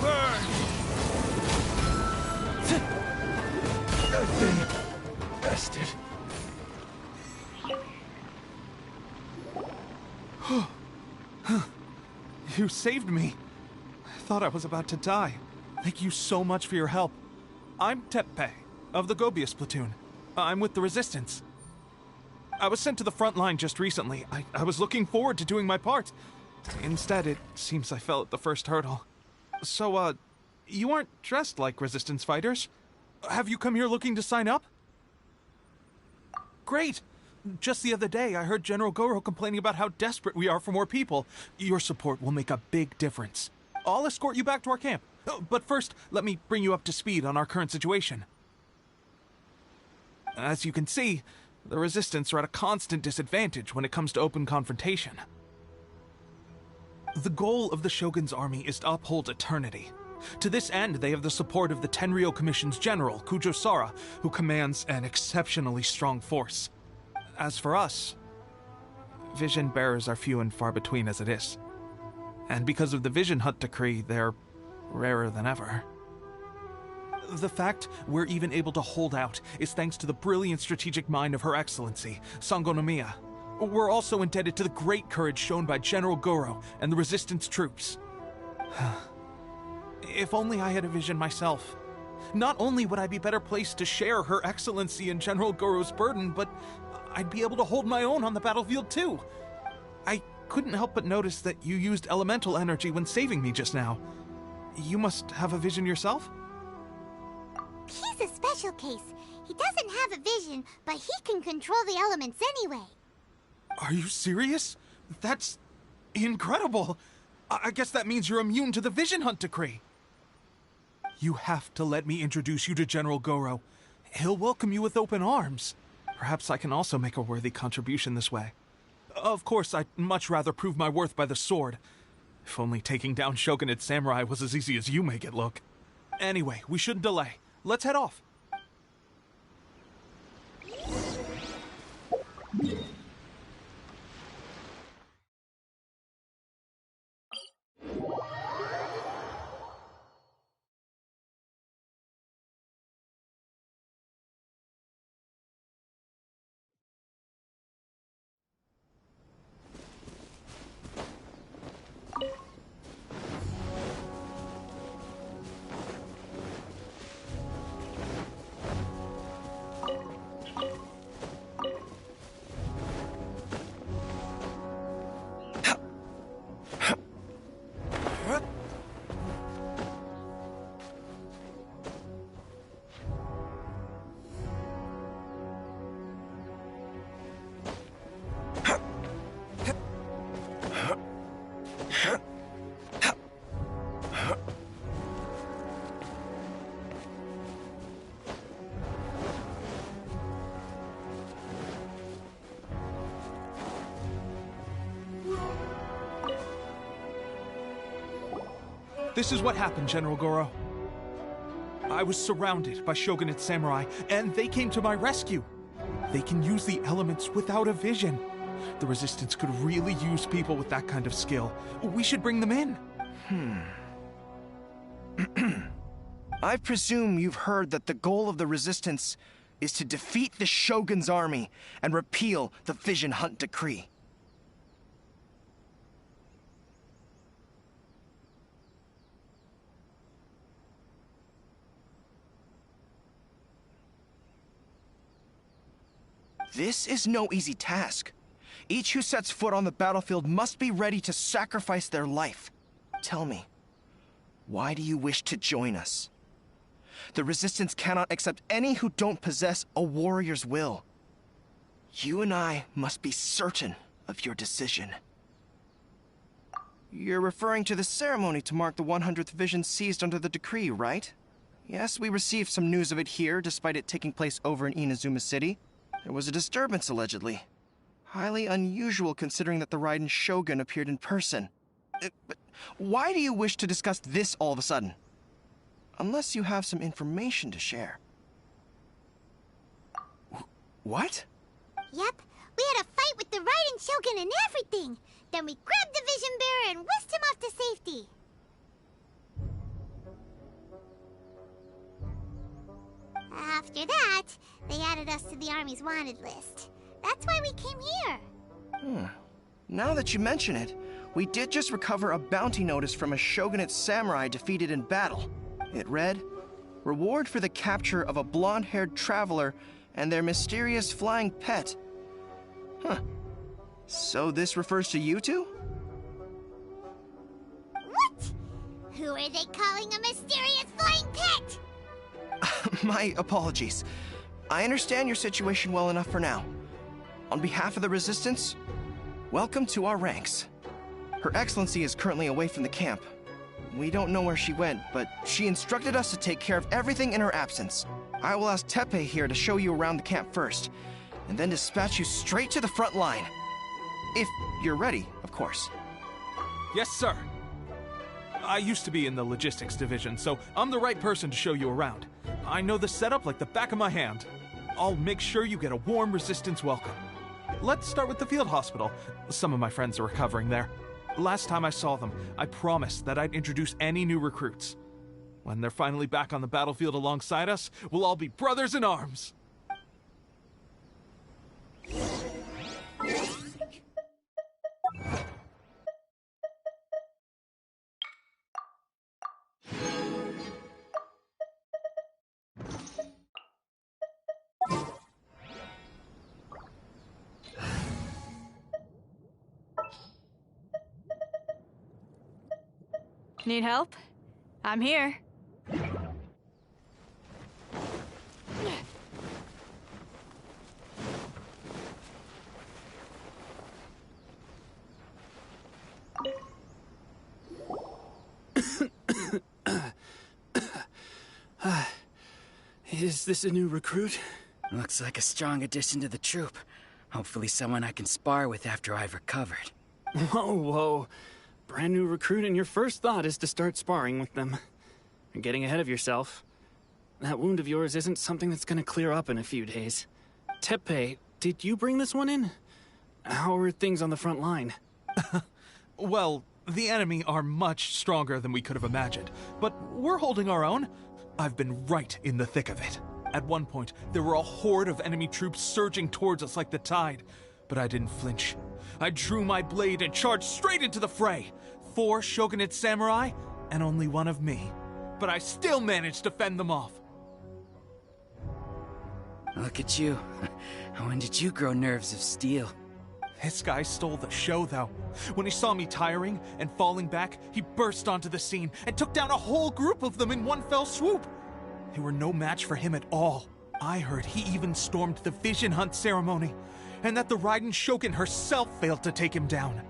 Burn! I've been bested. You saved me. I thought I was about to die. Thank you so much for your help. I'm Teppei, of the Gobius platoon. I'm with the Resistance. I was sent to the front line just recently. I was looking forward to doing my part. Instead, it seems I fell at the first hurdle. So, you aren't dressed like Resistance fighters? Have you come here looking to sign up? Great! Just the other day, I heard General Gorou complaining about how desperate we are for more people. Your support will make a big difference. I'll escort you back to our camp. But first, let me bring you up to speed on our current situation. As you can see, the Resistance are at a constant disadvantage when it comes to open confrontation. The goal of the Shogun's army is to uphold eternity. To this end, they have the support of the Tenryou Commission's general, Kujosara, who commands an exceptionally strong force. As for us, vision bearers are few and far between as it is. And because of the Vision Hut decree, they're rarer than ever. The fact we're even able to hold out is thanks to the brilliant strategic mind of Her Excellency, Sango no Miya. We're also indebted to the great courage shown by General Gorou and the Resistance troops. If only I had a vision myself. Not only would I be better placed to share Her Excellency and General Gorou's burden, but I'd be able to hold my own on the battlefield too. I couldn't help but notice that you used elemental energy when saving me just now. You must have a vision yourself? He's a special case. He doesn't have a vision, but he can control the elements anyway. Are you serious? That's incredible. I guess that means you're immune to the Vision Hunt decree. You have to let me introduce you to General Gorou. He'll welcome you with open arms. Perhaps I can also make a worthy contribution this way. Of course, I'd much rather prove my worth by the sword. If only taking down Shogunate Samurai was as easy as you make it look. Anyway, we shouldn't delay. Let's head off. This is what happened, General Gorou. I was surrounded by Shogunate Samurai, and they came to my rescue. They can use the elements without a vision. The Resistance could really use people with that kind of skill. We should bring them in. I presume you've heard that the goal of the Resistance is to defeat the Shogun's army and repeal the Vision Hunt Decree. This is no easy task. Each who sets foot on the battlefield must be ready to sacrifice their life. Tell me, why do you wish to join us? The Resistance cannot accept any who don't possess a warrior's will. You and I must be certain of your decision. You're referring to the ceremony to mark the 100th Vision seized under the decree, right? Yes, we received some news of it here, despite it taking place over in Inazuma City. There was a disturbance, allegedly. Highly unusual considering that the Raiden Shogun appeared in person. But why do you wish to discuss this all of a sudden? Unless you have some information to share. What? Yep, we had a fight with the Raiden Shogun and everything. Then we grabbed the Vision Bearer and whisked him off to safety. After that, they added us to the Army's wanted list. That's why we came here. Now that you mention it, we did just recover a bounty notice from a Shogunate samurai defeated in battle. It read, "Reward for the capture of a blonde-haired traveler and their mysterious flying pet." So this refers to you two? What? Who are they calling a mysterious flying pet? My apologies. I understand your situation well enough for now. On behalf of the Resistance, welcome to our ranks. Her Excellency is currently away from the camp. We don't know where she went, but she instructed us to take care of everything in her absence. I will ask Teppei here to show you around the camp first, and then dispatch you straight to the front line. If you're ready, of course. Yes, sir. I used to be in the logistics division, so I'm the right person to show you around. I know the setup like the back of my hand. I'll make sure you get a warm Resistance welcome. Let's start with the field hospital. Some of my friends are recovering there. Last time I saw them, I promised that I'd introduce any new recruits. When they're finally back on the battlefield alongside us, we'll all be brothers in arms. Need help? I'm here. Is this a new recruit? Looks like a strong addition to the troop. Hopefully someone I can spar with after I've recovered. Whoa. brand new recruit and your first thought is to start sparring with them. You're getting ahead of yourself. That wound of yours isn't something that's gonna clear up in a few days. Teppei, did you bring this one in? How are things on the front line? Well, the enemy are much stronger than we could have imagined, but we're holding our own. I've been right in the thick of it. At one point, there were a horde of enemy troops surging towards us like the tide, but I didn't flinch. I drew my blade and charged straight into the fray. 4 shogunate samurai, and only one of me. But I still managed to fend them off. Look at you. When did you grow nerves of steel? This guy stole the show, though. When he saw me tiring and falling back, he burst onto the scene and took down a whole group of them in one fell swoop. They were no match for him at all. I heard he even stormed the vision hunt ceremony, and that the Raiden Shogun herself failed to take him down.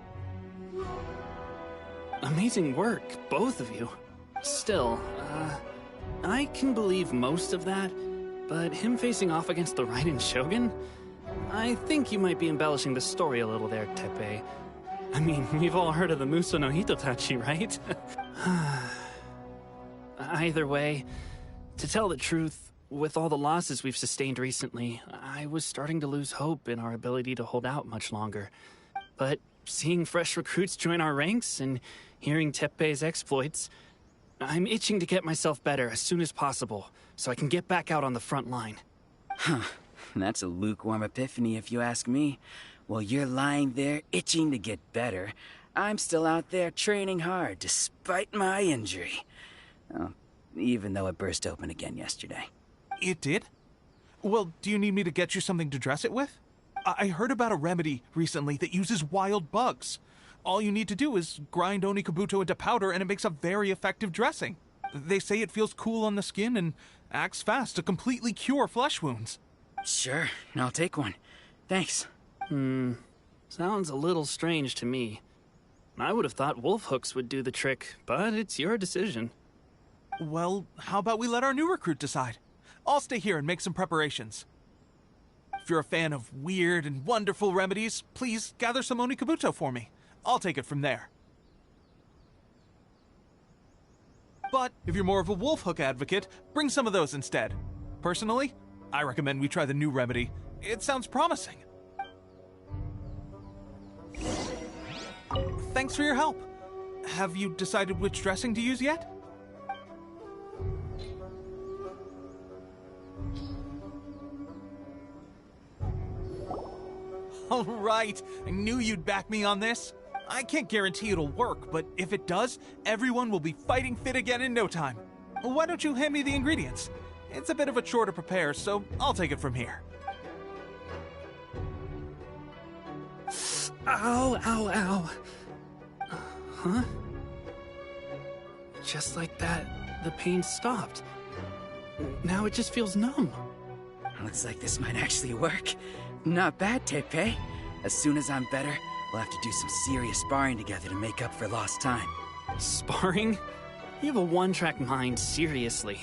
Amazing work, both of you. Still, I can believe most of that, but him facing off against the Raiden Shogun? I think you might be embellishing the story a little there, Teppei. I mean, we've all heard of the Muso no Hitotachi, right? Either way, to tell the truth, with all the losses we've sustained recently, I was starting to lose hope in our ability to hold out much longer. But seeing fresh recruits join our ranks and hearing Teppei's exploits, I'm itching to get myself better as soon as possible, so I can get back out on the front line. Huh. That's a lukewarm epiphany if you ask me. While you're lying there itching to get better, I'm still out there training hard despite my injury. Oh, even though it burst open again yesterday. It did? Well, do you need me to get you something to dress it with? I heard about a remedy recently that uses wild bugs. All you need to do is grind Onikabuto into powder and it makes a very effective dressing. They say it feels cool on the skin and acts fast to completely cure flesh wounds. Sure, I'll take one. Thanks. Sounds a little strange to me. I would have thought wolf hooks would do the trick, but it's your decision. Well, how about we let our new recruit decide? I'll stay here and make some preparations. If you're a fan of weird and wonderful remedies, please gather some Onikabuto for me. I'll take it from there. But if you're more of a wolf hook advocate, bring some of those instead. Personally, I recommend we try the new remedy. It sounds promising. Thanks for your help. Have you decided which dressing to use yet? All right, I knew you'd back me on this. I can't guarantee it'll work, but if it does, everyone will be fighting fit again in no time. Why don't you hand me the ingredients? It's a bit of a chore to prepare, so I'll take it from here. Ow, ow, ow. Huh? Just like that, the pain stopped. Now it just feels numb. Looks like this might actually work. Not bad, Teppei. As soon as I'm better, we'll have to do some serious sparring together to make up for lost time. Sparring? You have a one-track mind, seriously.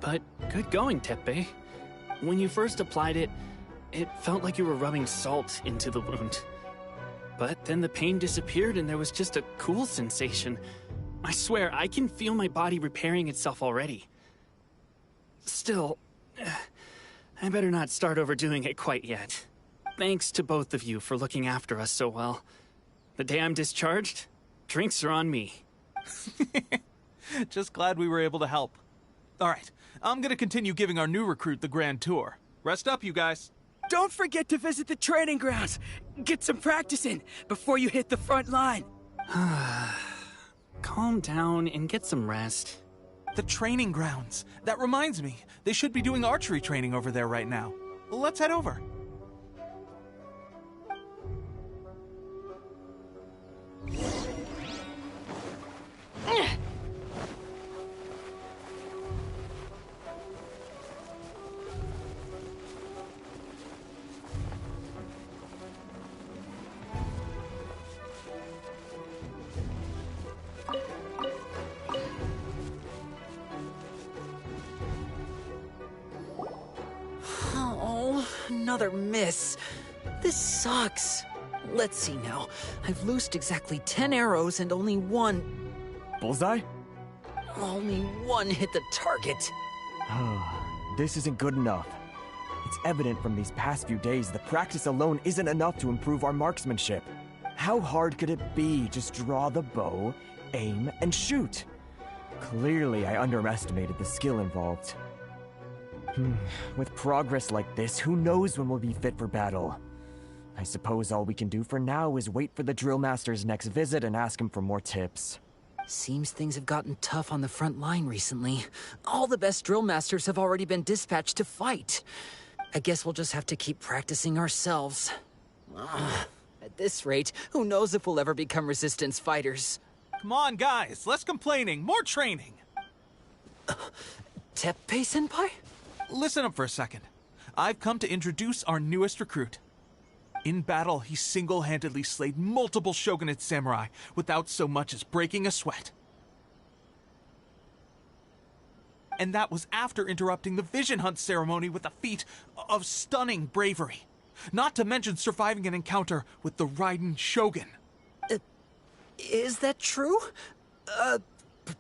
But good going, Teppei. When you first applied it, it felt like you were rubbing salt into the wound. But then the pain disappeared and there was just a cool sensation. I swear, I can feel my body repairing itself already. Still, I better not start overdoing it quite yet. Thanks to both of you for looking after us so well. The day I'm discharged, drinks are on me. Just glad we were able to help. All right, I'm gonna continue giving our new recruit the grand tour. Rest up, you guys. Don't forget to visit the training grounds. Get some practice in before you hit the front line. Calm down and get some rest. The training grounds. That reminds me, they should be doing archery training over there right now. Let's head over. Oh, another miss. This sucks. Let's see now. I've loosed exactly 10 arrows and only one... Bullseye? Only one hit the target. This isn't good enough. It's evident from these past few days that practice alone isn't enough to improve our marksmanship. How hard could it be? Just draw the bow, aim, and shoot. Clearly, I underestimated the skill involved. With progress like this, who knows when we'll be fit for battle? I suppose all we can do for now is wait for the drill master's next visit and ask him for more tips. Seems things have gotten tough on the front line recently. All the best drill masters have already been dispatched to fight. I guess we'll just have to keep practicing ourselves. At this rate, who knows if we'll ever become resistance fighters. Come on, guys, less complaining, more training! Teppei-senpai? Listen up for a second. I've come to introduce our newest recruit. In battle, he single-handedly slayed multiple shogunate samurai without so much as breaking a sweat. And that was after interrupting the vision hunt ceremony with a feat of stunning bravery. Not to mention surviving an encounter with the Raiden Shogun. Is that true?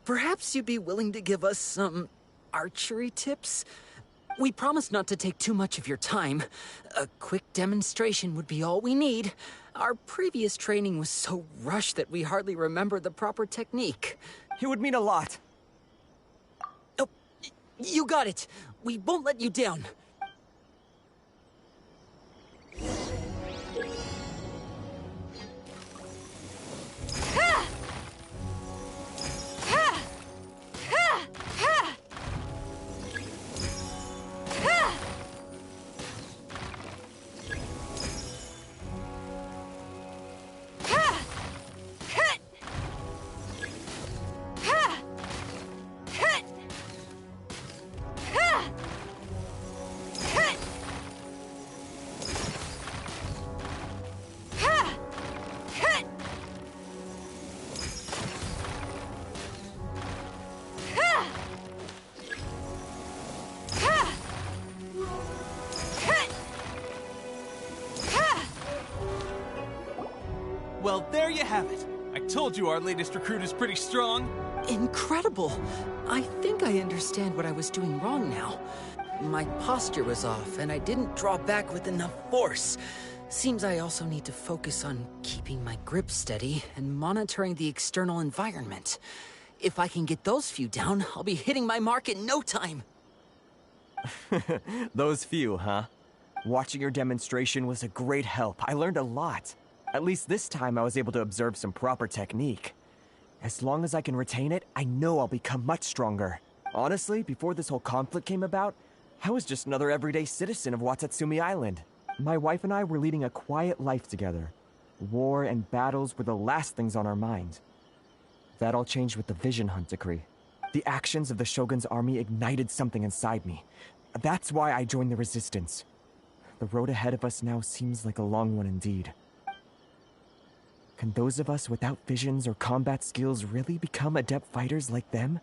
Perhaps you'd be willing to give us some archery tips? We promise not to take too much of your time. A quick demonstration would be all we need. Our previous training was so rushed that we hardly remember the proper technique. It would mean a lot. Oh, you got it. We won't let you down. Well, there you have it. I told you our latest recruit is pretty strong. Incredible! I think I understand what I was doing wrong now. My posture was off, and I didn't draw back with enough force. Seems I also need to focus on keeping my grip steady and monitoring the external environment. If I can get those few down, I'll be hitting my mark in no time. Those few, huh? Watching your demonstration was a great help. I learned a lot. At least this time I was able to observe some proper technique. As long as I can retain it, I know I'll become much stronger. Honestly, before this whole conflict came about, I was just another everyday citizen of Watatsumi Island. My wife and I were leading a quiet life together. War and battles were the last things on our mind. That all changed with the Vision Hunt decree. The actions of the Shogun's army ignited something inside me. That's why I joined the resistance. The road ahead of us now seems like a long one indeed. Can those of us without visions or combat skills really become adept fighters like them?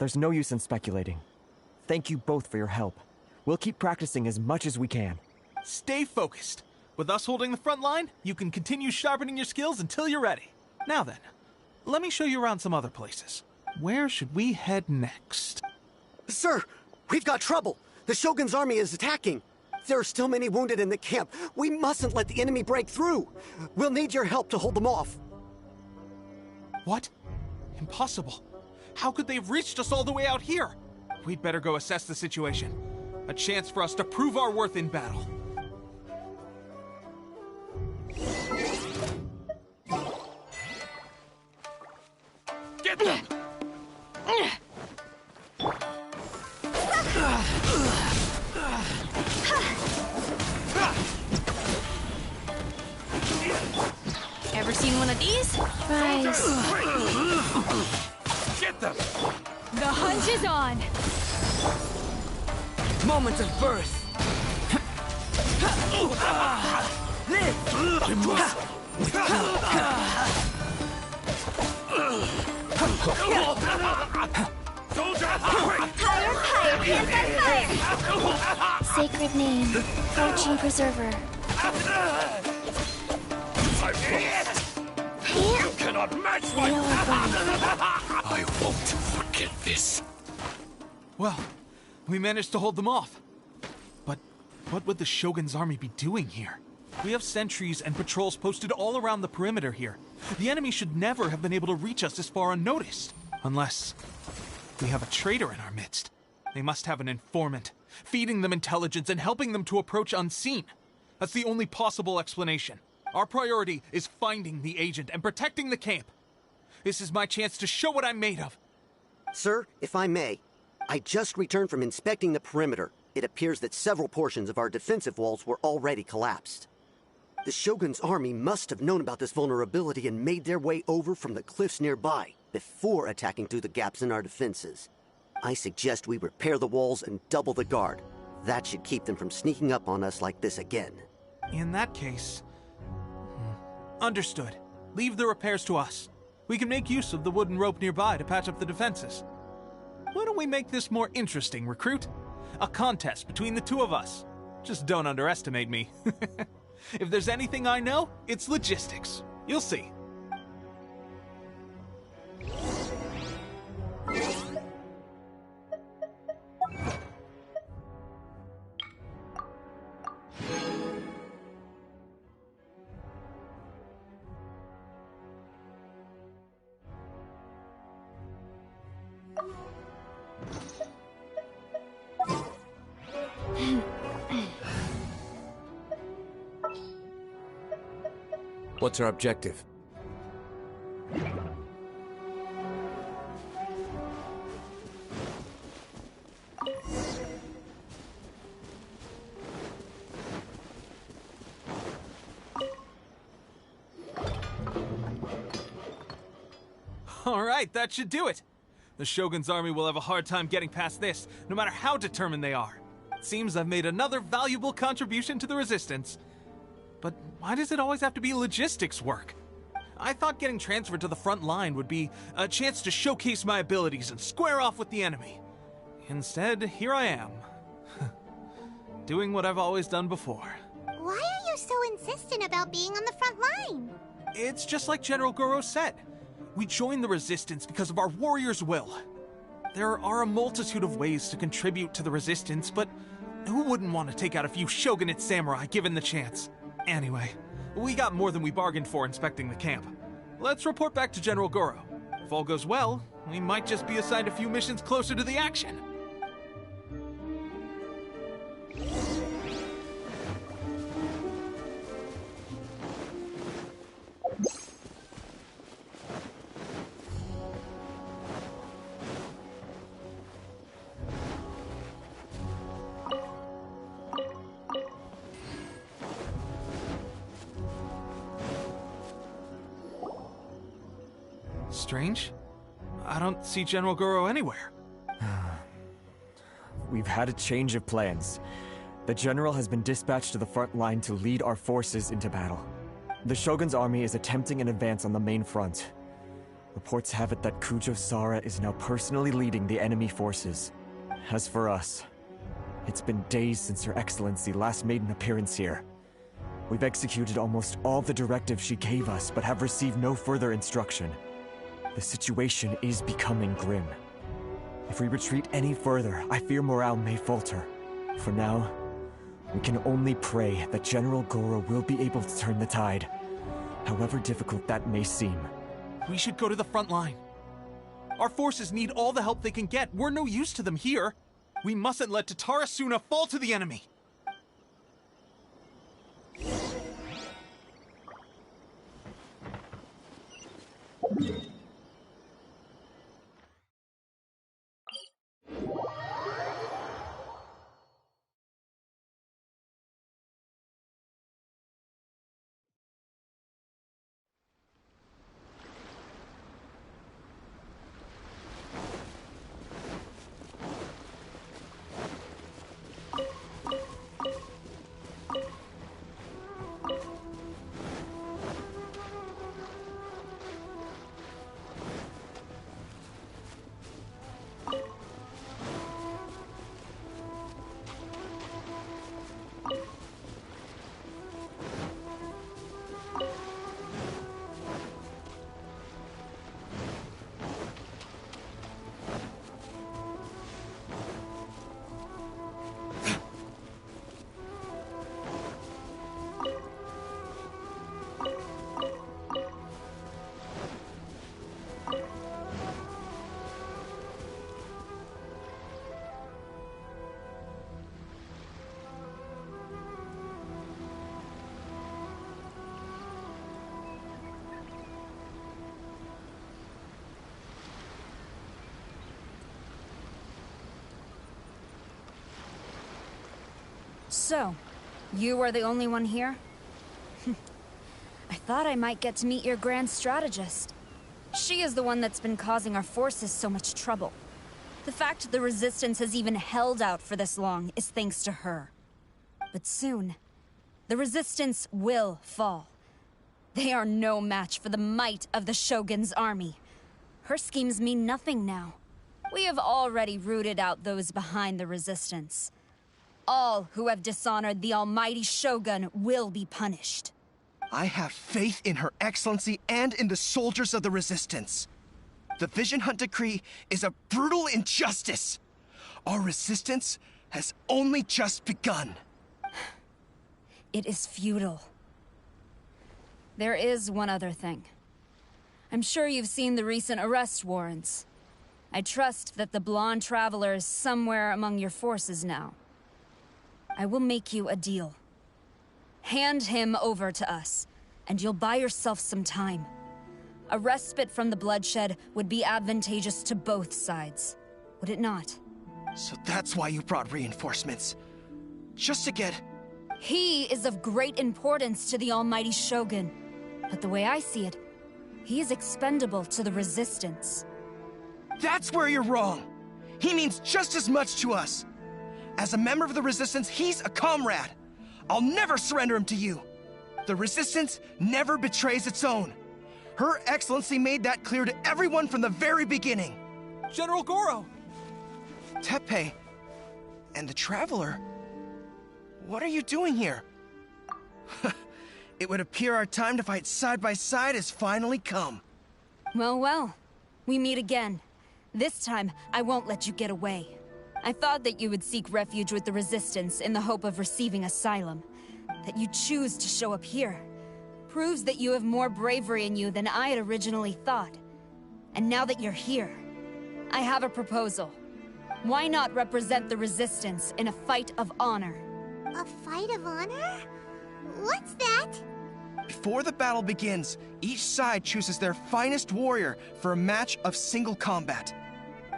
There's no use in speculating. Thank you both for your help. We'll keep practicing as much as we can. Stay focused. With us holding the front line, you can continue sharpening your skills until you're ready. Now then, let me show you around some other places. Where should we head next? Sir, we've got trouble. The Shogun's army is attacking. There are still many wounded in the camp. We mustn't let the enemy break through. We'll need your help to hold them off. What? Impossible. How could they have reached us all the way out here? We'd better go assess the situation. A chance for us to prove our worth in battle. Get them! Ever seen one of these? Rise. Get them! The hunt is on! Moment of birth! Higher, hands on fire! Sacred name, Fortune Preserver. cannot match my... I won't forget this. Well, we managed to hold them off. But what would the Shogun's army be doing here? We have sentries and patrols posted all around the perimeter here. The enemy should never have been able to reach us this far unnoticed. Unless we have a traitor in our midst. They must have an informant, feeding them intelligence and helping them to approach unseen. That's the only possible explanation. Our priority is finding the agent and protecting the camp. This is my chance to show what I'm made of. Sir, if I may, I just returned from inspecting the perimeter. It appears that several portions of our defensive walls were already collapsed. The Shogun's army must have known about this vulnerability and made their way over from the cliffs nearby before attacking through the gaps in our defenses. I suggest we repair the walls and double the guard. That should keep them from sneaking up on us like this again. In that case... Understood. Leave the repairs to us. We can make use of the wooden rope nearby to patch up the defenses. Why don't we make this more interesting, recruit? A contest between the two of us. Just don't underestimate me. If there's anything I know, it's logistics. You'll see. What's our objective? All right, that should do it. The Shogun's army will have a hard time getting past this, no matter how determined they are. It seems I've made another valuable contribution to the resistance. But why does it always have to be logistics work? I thought getting transferred to the front line would be a chance to showcase my abilities and square off with the enemy. Instead, here I am. Doing what I've always done before. Why are you so insistent about being on the front line? It's just like General Gorou said. We joined the resistance because of our warrior's will. There are a multitude of ways to contribute to the resistance, but who wouldn't want to take out a few shogunate samurai given the chance? Anyway, we got more than we bargained for inspecting the camp. Let's report back to General Gorou. If all goes well, we might just be assigned a few missions closer to the action. Strange. I don't see General Gorou anywhere. We've had a change of plans. The General has been dispatched to the front line to lead our forces into battle. The Shogun's army is attempting an advance on the main front. Reports have it that Kujo-Sara is now personally leading the enemy forces. As for us, it's been days since Her Excellency last made an appearance here. We've executed almost all the directives she gave us, but have received no further instruction. The situation is becoming grim. If we retreat any further, I fear morale may falter. For now, we can only pray that General Gorou will be able to turn the tide, however difficult that may seem. We should go to the front line. Our forces need all the help they can get. We're no use to them here. We mustn't let Tatarasuna fall to the enemy. So, you are the only one here? I thought I might get to meet your grand strategist. She is the one that's been causing our forces so much trouble. The fact the Resistance has even held out for this long is thanks to her. But soon, the Resistance will fall. They are no match for the might of the Shogun's army. Her schemes mean nothing now. We have already rooted out those behind the Resistance. All who have dishonored the almighty Shogun will be punished. I have faith in Her Excellency and in the soldiers of the Resistance. The Vision Hunt Decree is a brutal injustice. Our resistance has only just begun. It is futile. There is one other thing. I'm sure you've seen the recent arrest warrants. I trust that the blonde traveler is somewhere among your forces now. I will make you a deal. Hand him over to us, and you'll buy yourself some time. A respite from the bloodshed would be advantageous to both sides, would it not? So that's why you brought reinforcements. Just to get... He is of great importance to the almighty Shogun. But the way I see it, he is expendable to the Resistance. That's where you're wrong. He means just as much to us. As a member of the Resistance, he's a comrade. I'll never surrender him to you. The Resistance never betrays its own. Her Excellency made that clear to everyone from the very beginning. General Gorou! Teppei and the Traveler? What are you doing here? It would appear our time to fight side by side has finally come. Well, well. We meet again. This time, I won't let you get away. I thought that you would seek refuge with the Resistance in the hope of receiving asylum. That you choose to show up here proves that you have more bravery in you than I had originally thought. And now that you're here, I have a proposal. Why not represent the Resistance in a fight of honor? A fight of honor? What's that? Before the battle begins, each side chooses their finest warrior for a match of single combat.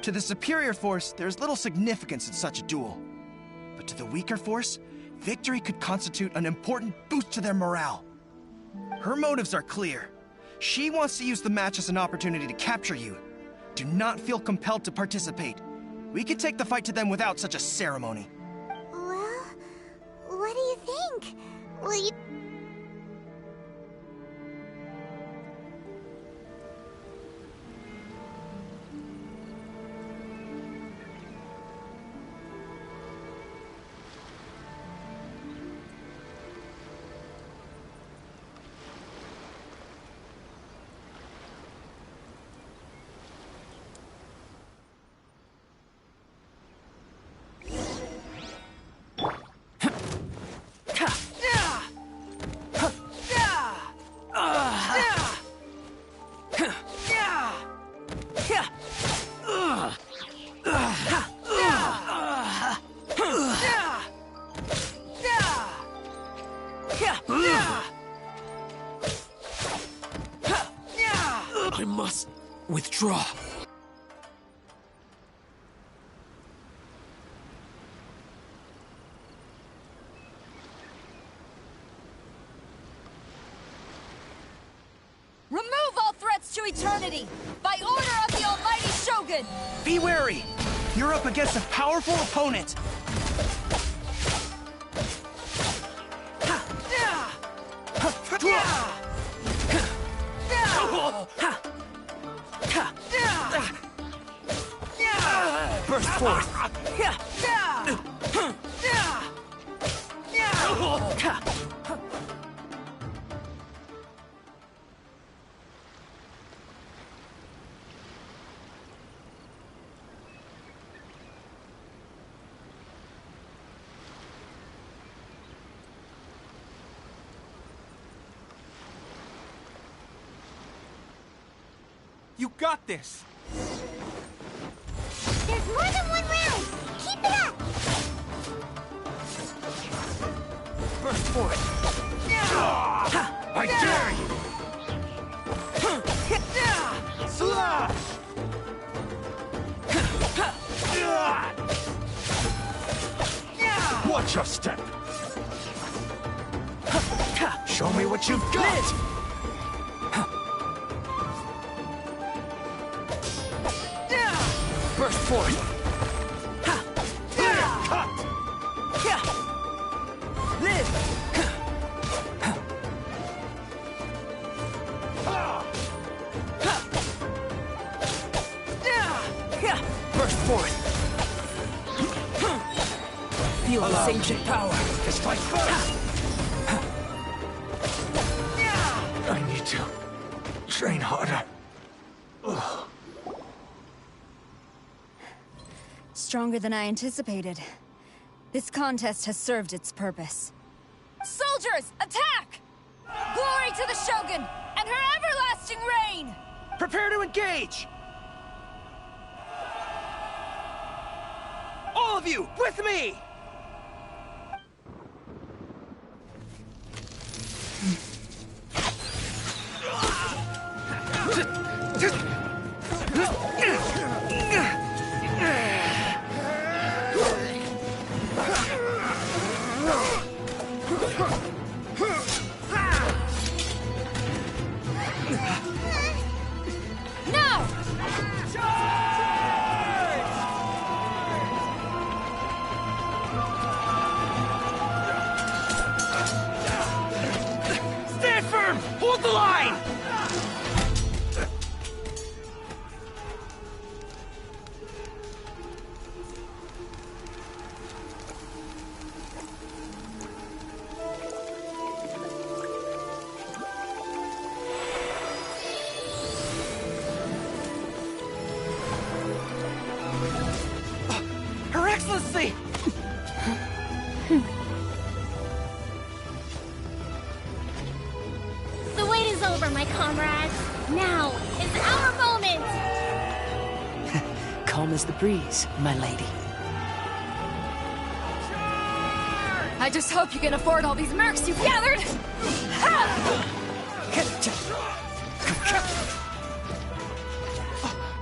To the superior force, there's little significance in such a duel. But to the weaker force, victory could constitute an important boost to their morale. Her motives are clear. She wants to use the match as an opportunity to capture you. Do not feel compelled to participate. We can take the fight to them without such a ceremony. Well, what do you think? Will you... I must withdraw. Remove all threats to eternity! By order of the almighty Shogun! Be wary! You're up against a powerful opponent! Burst forth! You got this! There's more than one round! Keep it up! Burst forth! I dare you! Slash! Watch your step! Show me what you've got! Burst forth! Burst forth! Feel this ancient power! Just like first! I need to train harder. Ugh. Stronger than I anticipated. This contest has served its purpose. Soldiers, attack! Glory to the Shogun and her everlasting reign! Prepare to engage! All of you, with me! Now! Stand firm! Hold the line! Her Excellency! The wait is over, my comrades. Now is our moment! Calm as the breeze, my lady. I just hope you can afford all these mercs you've gathered!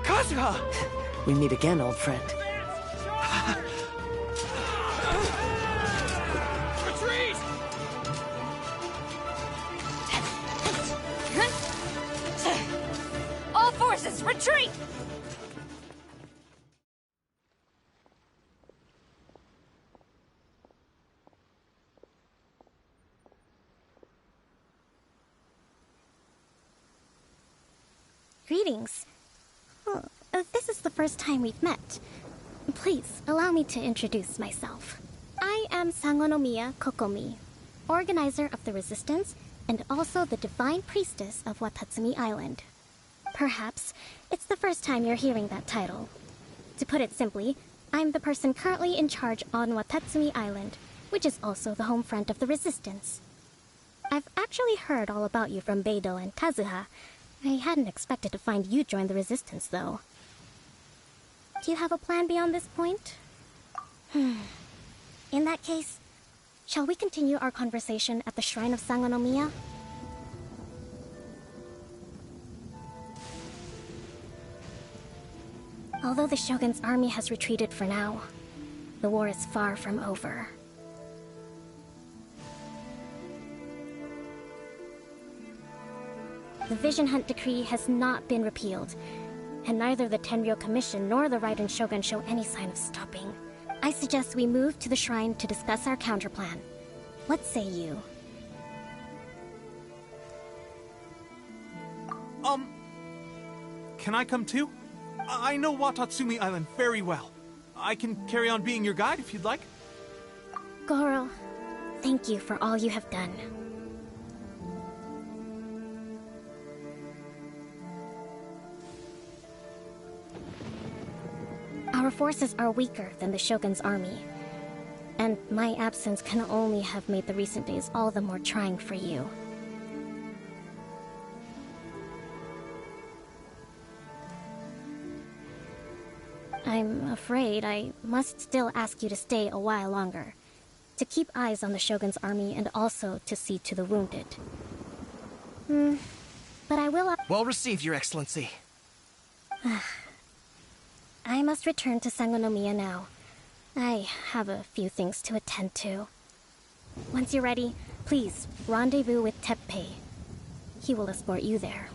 Kazuha! We meet again, old friend. Retreat! All forces, retreat! Greetings. Well, this is the first time we've met. Please, allow me to introduce myself. I am Sangonomiya Kokomi, organizer of the Resistance and also the Divine Priestess of Watatsumi Island. Perhaps it's the first time you're hearing that title. To put it simply, I'm the person currently in charge on Watatsumi Island, which is also the home front of the Resistance. I've actually heard all about you from Beidou and Kazuha. I hadn't expected to find you join the Resistance, though. Do you have a plan beyond this point? In that case, shall we continue our conversation at the Shrine of Sangonomiya? Although the Shogun's army has retreated for now, the war is far from over. The Vision Hunt Decree has not been repealed, and neither the Tenryou Commission nor the Raiden Shogun show any sign of stopping. I suggest we move to the shrine to discuss our counterplan. What say you? Can I come too? I know Watatsumi Island very well. I can carry on being your guide if you'd like. Gorou, thank you for all you have done. Our forces are weaker than the Shogun's army, and my absence can only have made the recent days all the more trying for you. I'm afraid I must still ask you to stay a while longer, to keep eyes on the Shogun's army and also to see to the wounded. But I will... Well received, Your Excellency. I must return to Sangonomiya now. I have a few things to attend to. Once you're ready, Please, rendezvous with Teppei. He will escort you there.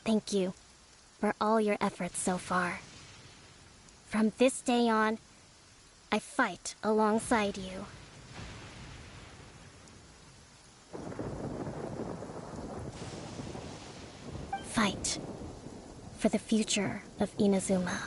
Thank you for all your efforts so far. From this day on, I fight alongside you. Fight for the future of Inazuma.